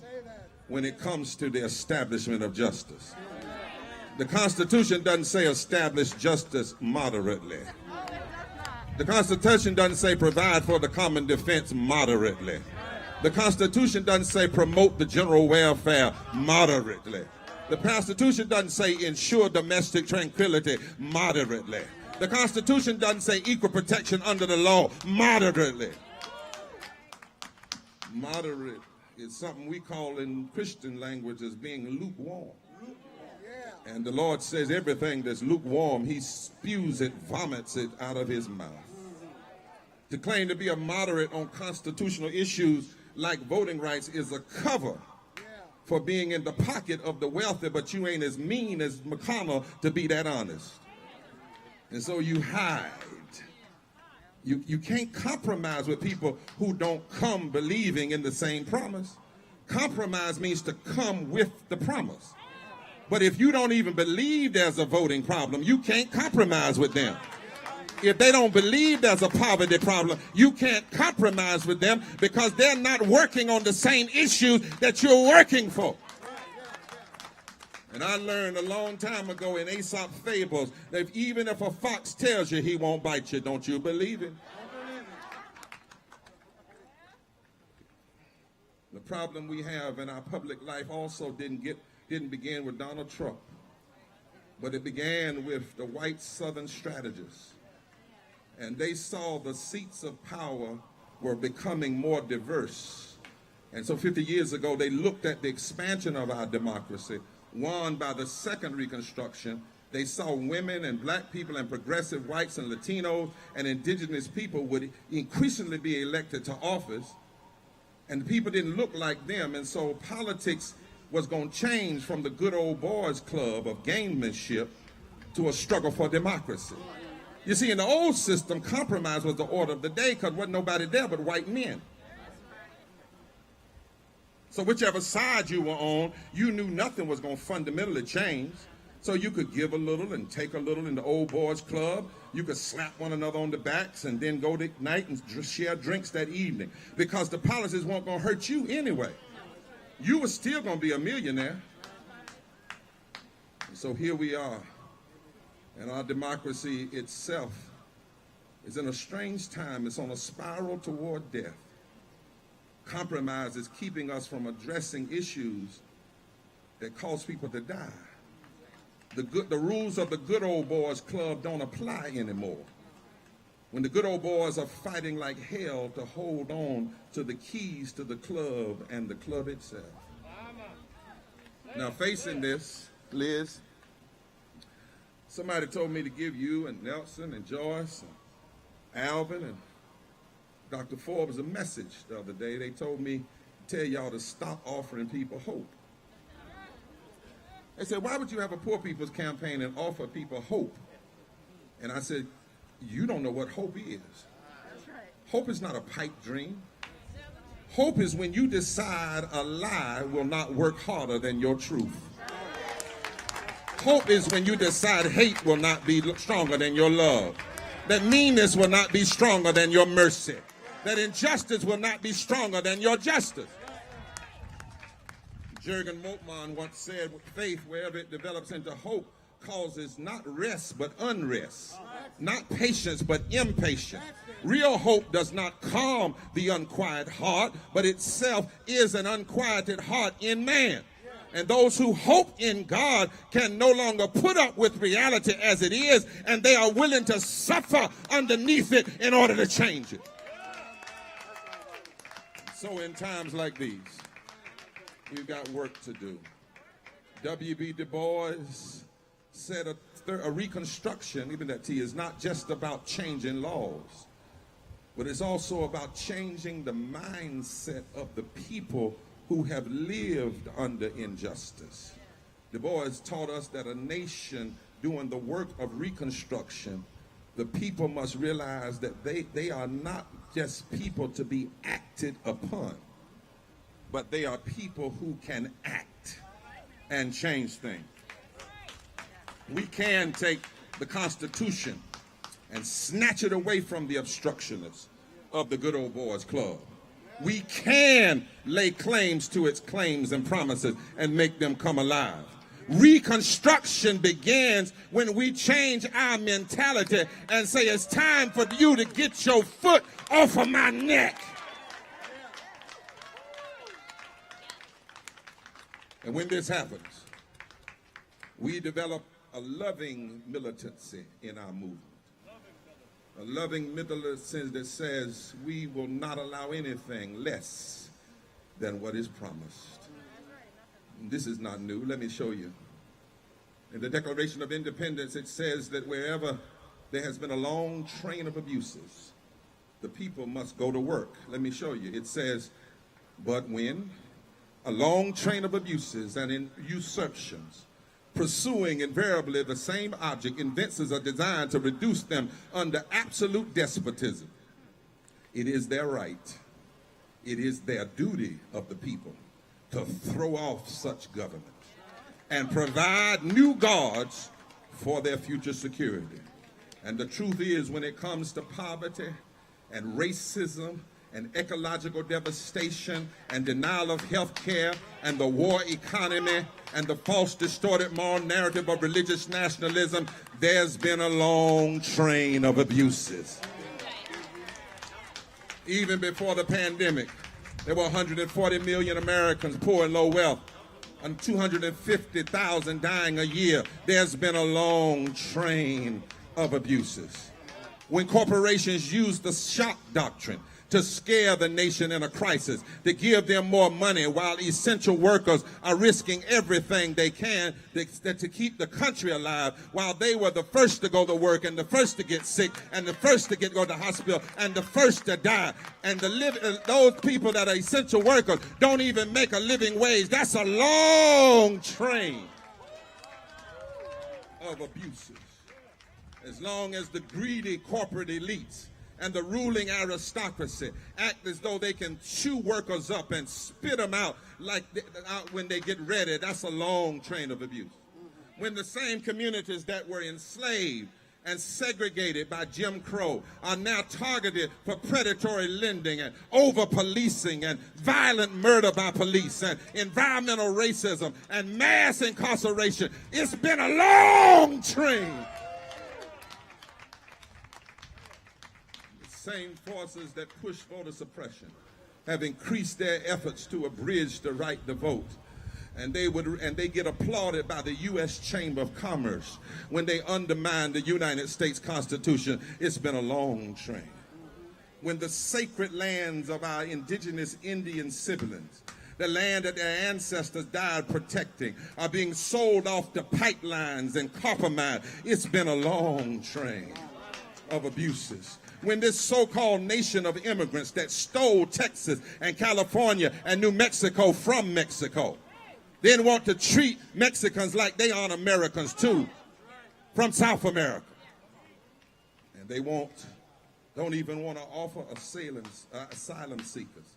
S15: when it comes to the establishment of justice. The Constitution doesn't say establish justice moderately. The Constitution doesn't say provide for the common defense moderately. The Constitution doesn't say promote the general welfare moderately. The Constitution doesn't say ensure domestic tranquility moderately. The Constitution doesn't say equal protection under the law moderately. Moderate is something we call in Christian language as being lukewarm. And the Lord says everything that's lukewarm, he spews it, vomits it out of his mouth. To claim to be a moderate on constitutional issues like voting rights is a cover for being in the pocket of the wealthy, but you ain't as mean as McConnell to be that honest. And so you hide. You can't compromise with people who don't come believing in the same promise. Compromise means to come with the promise. But if you don't even believe there's a voting problem, you can't compromise with them. If they don't believe there's a poverty problem, you can't compromise with them because they're not working on the same issues that you're working for. And I learned a long time ago in Aesop's fables that even if a fox tells you he won't bite you, don't you believe him? The problem we have in our public life also didn't begin with Donald Trump, but it began with the white Southern strategists. And they saw the seats of power were becoming more diverse. And so 50 years ago, they looked at the expansion of our democracy, won by the second Reconstruction. They saw women and black people and progressive whites and Latinos and indigenous people would increasingly be elected to office. And the people didn't look like them. And so politics was going to change from the good old boys club of gamemanship to a struggle for democracy. You see, in the old system, compromise was the order of the day because wasn't nobody there but white men. So whichever side you were on, you knew nothing was going to fundamentally change. So you could give a little and take a little in the old boys club. You could slap one another on the backs and then go to night and share drinks that evening because the policies weren't going to hurt you anyway. You were still going to be a millionaire. And so here we are. And our democracy itself is in a strange time. It's on a spiral toward death. Compromise is keeping us from addressing issues that cause people to die. The rules of the good old boys club don't apply anymore. When the good old boys are fighting like hell to hold on to the keys to the club and the club itself. Now facing this, Liz, somebody told me to give you and Nelson and Joyce and Alvin and Dr. Forbes a message the other day. They told me to tell y'all to stop offering people hope. They said, why would you have a poor people's campaign and offer people hope? And I said, you don't know what hope is. Hope is not a pipe dream. Hope is when you decide a lie will not work harder than your truth. Hope is when you decide hate will not be stronger than your love. That meanness will not be stronger than your mercy. That injustice will not be stronger than your justice. Jürgen Moltmann once said, faith, wherever it develops into hope, causes not rest but unrest, not patience but impatience. Real hope does not calm the unquiet heart, but itself is an unquieted heart in man. And those who hope in God can no longer put up with reality as it is, and they are willing to suffer underneath it in order to change it. So in times like these, we've got work to do. W.B. Du Bois said a reconstruction, even that T, is not just about changing laws, but it's also about changing the mindset of the people who have lived under injustice. Du Bois taught us that a nation doing the work of reconstruction, the people must realize that they are not just people to be acted upon, but they are people who can act and change things. We can take the Constitution and snatch it away from the obstructionists of the good old boys club. We can lay claims to its claims and promises and make them come alive. Reconstruction begins when we change our mentality and say, it's time for you to get your foot off of my neck. And when this happens, we develop a loving militancy in our movement. A loving militancy that says we will not allow anything less than what is promised. And this is not new. Let me show you. In the Declaration of Independence, it says that wherever there has been a long train of abuses, the people must go to work. Let me show you. It says, but when a long train of abuses and usurpations, pursuing invariably the same object, inventors are designed to reduce them under absolute despotism. It is their right, it is their duty of the people to throw off such government and provide new guards for their future security. And the truth is, when it comes to poverty and racism and ecological devastation and denial of health care and the war economy and the false distorted moral narrative of religious nationalism, there's been a long train of abuses. Even before the pandemic, there were 140 million Americans poor and low wealth and 250,000 dying a year. There's been a long train of abuses. When corporations use the shock doctrine to scare the nation in a crisis, to give them more money while essential workers are risking everything they can to keep the country alive, while they were the first to go to work and the first to get sick and the first to go to the hospital and the first to die. And those people that are essential workers don't even make a living wage. That's a long train of abuses. As long as the greedy corporate elites and the ruling aristocracy act as though they can chew workers up and spit them out when they get ready, that's a long train of abuse. When the same communities that were enslaved and segregated by Jim Crow are now targeted for predatory lending and over-policing and violent murder by police and environmental racism and mass incarceration, it's been a long train. Same forces that push voter suppression have increased their efforts to abridge the right to vote. And they get applauded by the U.S. Chamber of Commerce when they undermine the United States Constitution. It's been a long train. When the sacred lands of our indigenous Indian siblings, the land that their ancestors died protecting, are being sold off to pipelines and copper mines, it's been a long train of abuses. When this so-called nation of immigrants that stole Texas and California and New Mexico from Mexico then want to treat Mexicans like they aren't Americans too, from South America. And they don't even want to offer asylum seekers.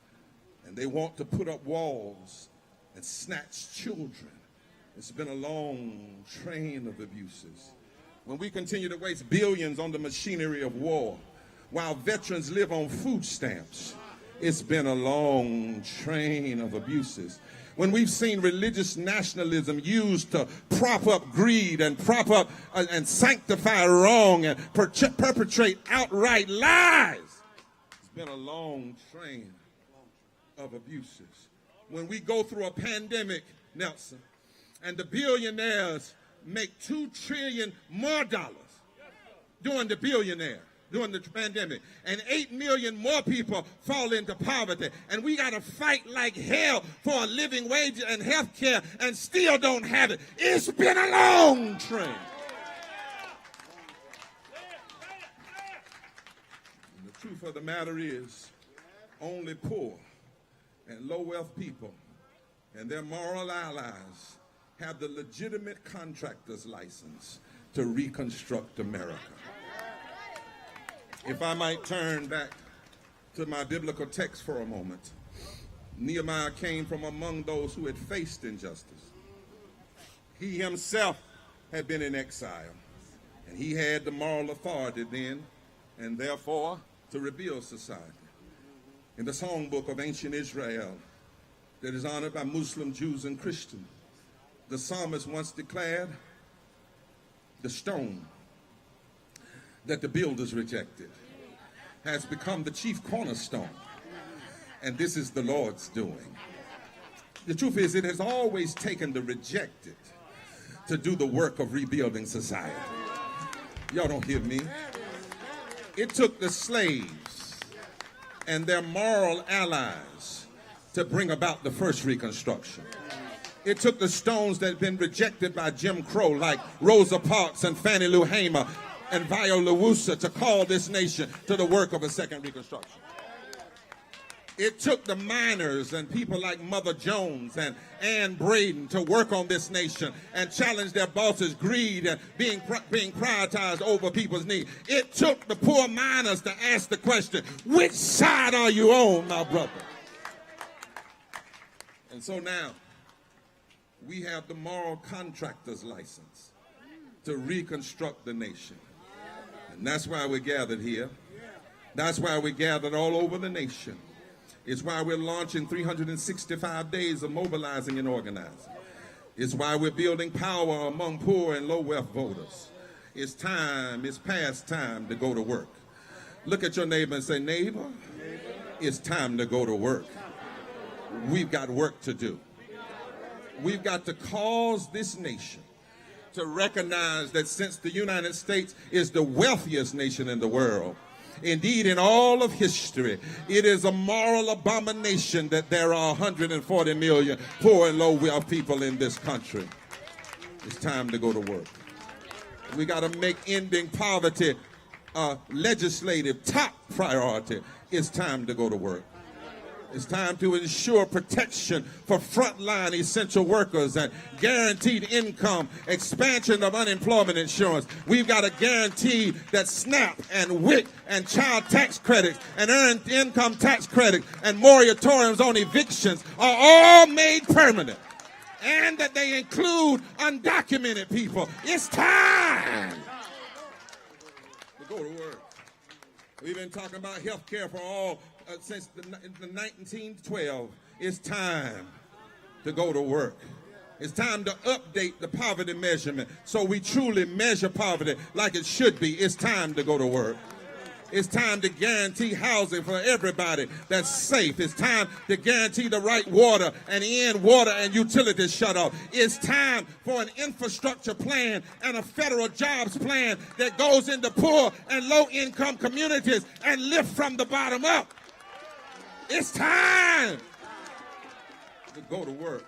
S15: And they want to put up walls and snatch children. It's been a long train of abuses. When we continue to waste billions on the machinery of war, while veterans live on food stamps, it's been a long train of abuses. When we've seen religious nationalism used to prop up greed and prop up and sanctify wrong and perpetrate outright lies, it's been a long train of abuses. When we go through a pandemic, Nelson, and the billionaires make $2 trillion more dollars during the pandemic, and 8 million more people fall into poverty, and we got to fight like hell for a living wage and health care and still don't have it. It's been a long train. And the truth of the matter is, only poor and low-wealth people and their moral allies have the legitimate contractor's license to reconstruct America. If I might turn back to my biblical text for a moment, Nehemiah came from among those who had faced injustice. He himself had been in exile, and he had the moral authority then, and therefore, to rebuild society. in the songbook of ancient Israel that is honored by Muslim, Jews, and Christians. The psalmist once declared, the stone that the builders rejected has become the chief cornerstone, and this is the Lord's doing. The truth is, it has always taken the rejected to do the work of rebuilding society. Y'all don't hear me. It took the slaves and their moral allies to bring about the first Reconstruction. It took the stones that had been rejected by Jim Crow, like Rosa Parks and Fannie Lou Hamer and Viola Davis, to call this nation to the work of a second Reconstruction. It took the miners and people like Mother Jones and Ann Braden to work on this nation and challenge their bosses' greed and being prioritized over people's needs. It took the poor miners to ask the question, which side are you on, my brother? And so now, we have the moral contractor's license to reconstruct the nation. And that's why we're gathered here. That's why we're gathered all over the nation. It's why we're launching 365 days of mobilizing and organizing. It's why we're building power among poor and low-wealth voters. It's past time to go to work. Look at your neighbor and say, neighbor, it's time to go to work. We've got work to do. We've got to cause this nation to recognize that since the United States is the wealthiest nation in the world, indeed, in all of history, it is a moral abomination that there are 140 million poor and low-wealth people in this country. It's time to go to work. We got to make ending poverty a legislative top priority. It's time to go to work. It's time to ensure protection for frontline essential workers and guaranteed income, expansion of unemployment insurance. We've got to guarantee that SNAP and WIC and child tax credits and earned income tax credits and moratoriums on evictions are all made permanent, and that they include undocumented people. It's time to go to work. We've been talking about health care for all since the 1912. It's time to go to work. It's time to update the poverty measurement so we truly measure poverty like it should be. It's time to go to work. It's time to guarantee housing for everybody that's safe. It's time to guarantee the right water and end water and utilities shut off. It's time for an infrastructure plan and a federal jobs plan that goes into poor and low-income communities and lift from the bottom up. It's time to go to work.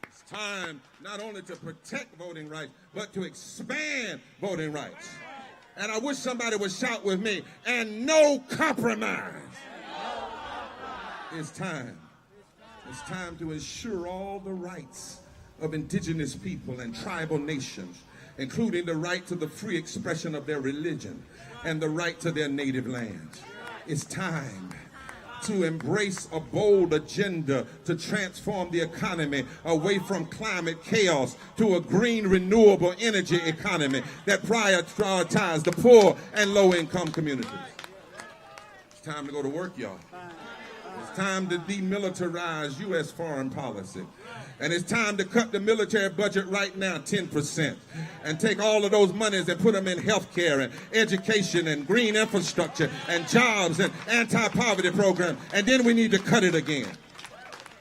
S15: It's time not only to protect voting rights, but to expand voting rights. And I wish somebody would shout with me, and no compromise. It's time. It's time to ensure all the rights of indigenous people and tribal nations, including the right to the free expression of their religion and the right to their native land. It's time to embrace a bold agenda to transform the economy away from climate chaos to a green, renewable energy economy that prioritizes the poor and low-income communities. It's time to go to work, y'all. It's time to demilitarize U.S. foreign policy. And it's time to cut the military budget right now 10% and take all of those monies and put them in health care and education and green infrastructure and jobs and anti-poverty programs. And then we need to cut it again.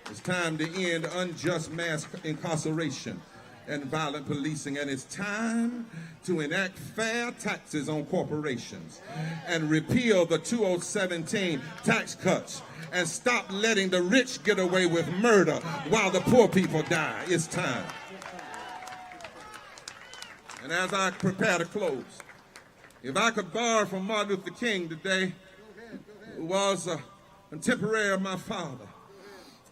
S15: It's time to end unjust mass incarceration and violent policing. And it's time to enact fair taxes on corporations and repeal the 2017 tax cuts and stop letting the rich get away with murder while the poor people die. It's time. And as I prepare to close, if I could borrow from Martin Luther King today, who was a contemporary of my father,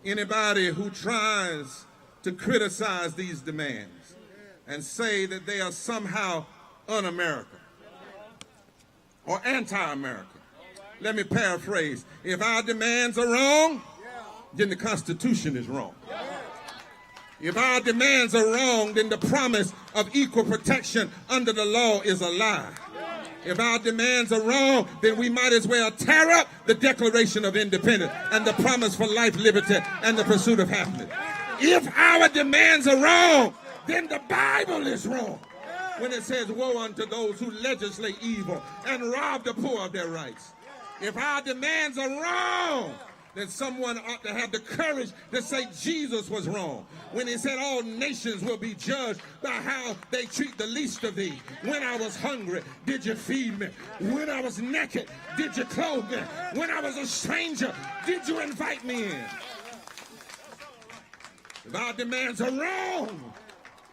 S15: anybody who tries to criticize these demands and say that they are somehow un-American or anti-American, let me paraphrase. If our demands are wrong, then the Constitution is wrong. If our demands are wrong, then the promise of equal protection under the law is a lie. If our demands are wrong, then we might as well tear up the Declaration of Independence and the promise for life, liberty, and the pursuit of happiness. If our demands are wrong, then the Bible is wrong when it says, woe unto those who legislate evil and rob the poor of their rights. If our demands are wrong, then someone ought to have the courage to say Jesus was wrong when he said all nations will be judged by how they treat the least of these. When I was hungry, did you feed me? When I was naked, did you clothe me? When I was a stranger, did you invite me in? If our demands are wrong,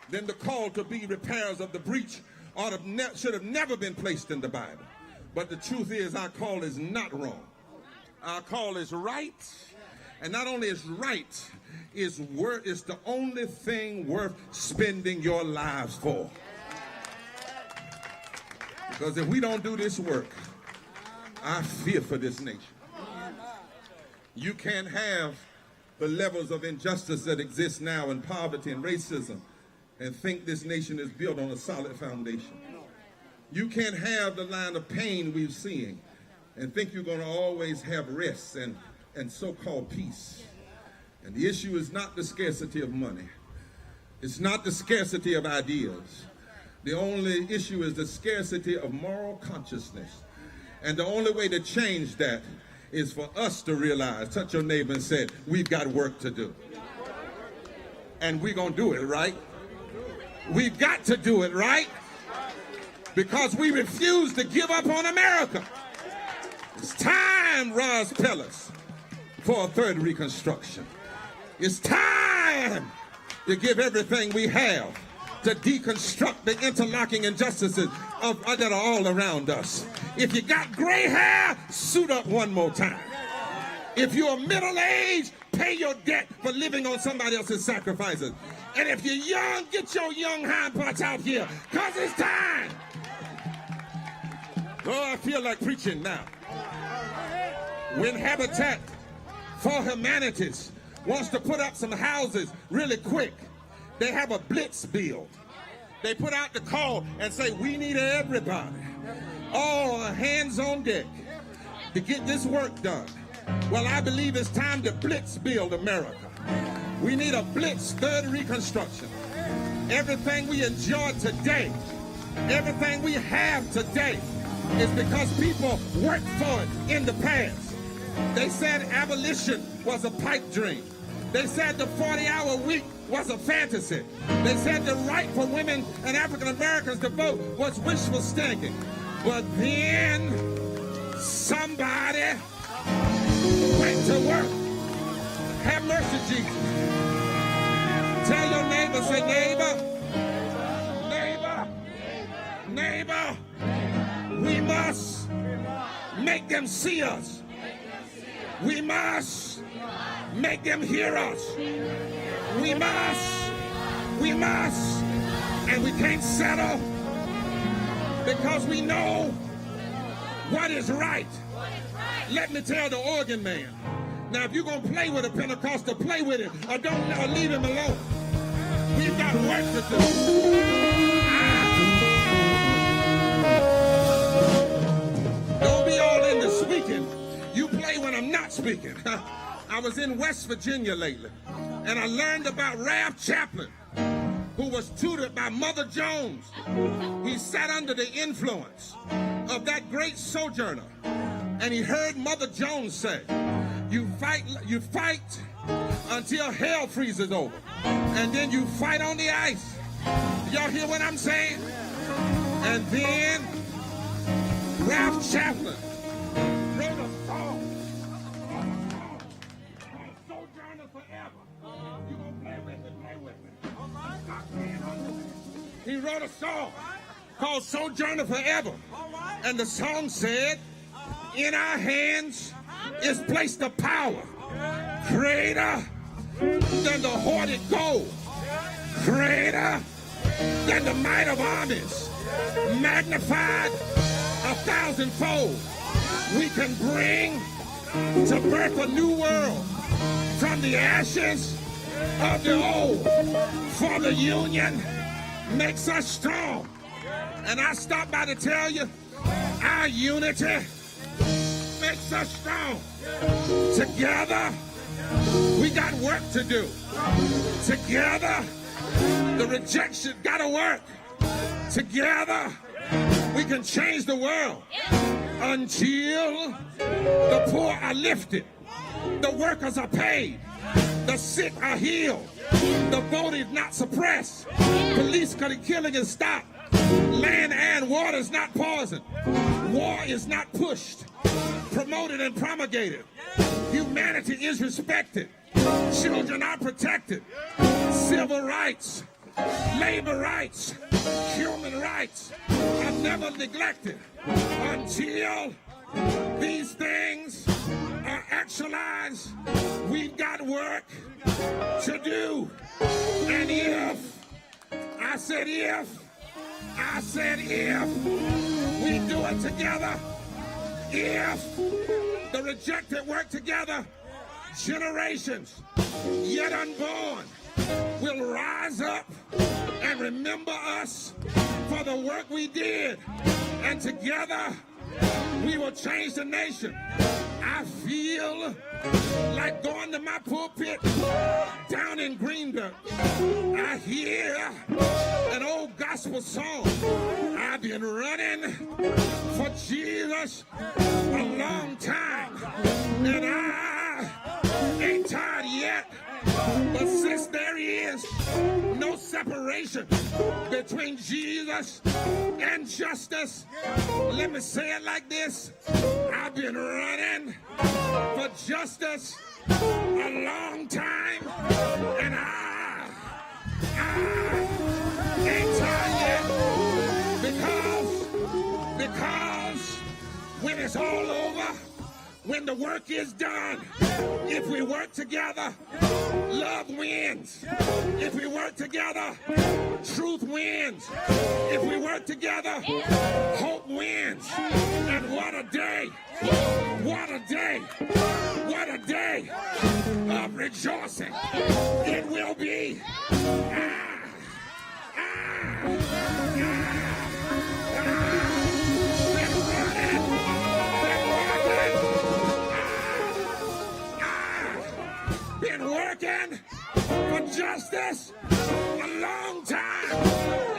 S15: then the call to be repairs of the breach should have never been placed in the Bible. But the truth is, our call is not wrong. Our call is right, and not only is right, is the only thing worth spending your lives for. Because if we don't do this work, I fear for this nation. You can't have the levels of injustice that exist now in poverty and racism and think this nation is built on a solid foundation. You can't have the line of pain we're seeing and think you're going to always have rest and so-called peace. And the issue is not the scarcity of money. It's not the scarcity of ideas. The only issue is the scarcity of moral consciousness. And the only way to change that is for us to realize, touch your neighbor and say, we've got work to do. And we're going to do it, right? We've got to do it, right? Because we refuse to give up on America. It's time, Roz Pellis, for a third Reconstruction. It's time to give everything we have to deconstruct the interlocking injustices that are all around us. If you got gray hair, suit up one more time. If you're middle-aged, pay your debt for living on somebody else's sacrifices. And if you're young, get your young hind parts out here, because it's time. Oh, I feel like preaching now. When Habitat for Humanities wants to put up some houses really quick, they have a blitz bill. They put out the call and say, we need everybody, all hands on deck to get this work done. Well, I believe it's time to blitz build America. We need a blitz third Reconstruction. Everything we enjoy today, everything we have today is because people worked for it in the past. They said abolition was a pipe dream. They said the 40-hour week was a fantasy. They said the right for women and African Americans to vote was wishful thinking. But then somebody went to work. Have mercy, Jesus. Tell your neighbor, say, neighbor, we must make them see us. We must make them hear us. We must, and we can't settle because we know what is right. Let me tell the organ man. Now, if you're going to play with a Pentecostal, play with him or leave him alone. We've got work to do. Don't be all into speaking. You play when I'm not speaking. I was in West Virginia lately, and I learned about Ralph Chaplin, who was tutored by Mother Jones. He sat under the influence of that great sojourner, and he heard Mother Jones say, you fight until hell freezes over, and then you fight on the ice. Y'all hear what I'm saying? And then Ralph Chaplin wrote a song. Sojourner Forever. You gonna play with me? All right. He wrote a song called Sojourner Forever. And the song said, in our hands is placed a power greater than the hoarded gold, greater than the might of armies, magnified 1,000-fold. We can bring to birth a new world from the ashes of the old, for the union makes us strong. And I stopped by to tell you, Our unity makes us strong. Together, we got work to do. Together, the rejection gotta work. Together, we can change the world until the poor are lifted, the workers are paid, the sick are healed, the vote is not suppressed, police killing is stopped, land and water is not poisoned, war is not pushed, promoted and promulgated, humanity is respected, children are protected, civil rights, labor rights, human rights are never neglected until these things are actualized. We've got work to do. And if we do it together, if the rejected work together, generations yet unborn will rise up and remember us for the work we did. And together, we will change the nation. I feel like going to my pulpit down in Greenville. I hear an old gospel song. I've been running for Jesus a long time, and I ain't tired yet. But since there is no separation between Jesus and justice, let me say it like this. I've been running for justice a long time, and I ain't tired yet. Because when it's all over, when the work is done, if we work together, love wins. If we work together, truth wins. If we work together, hope wins. And what a day, what a day, what a day of rejoicing it will be. Been working for justice a long time.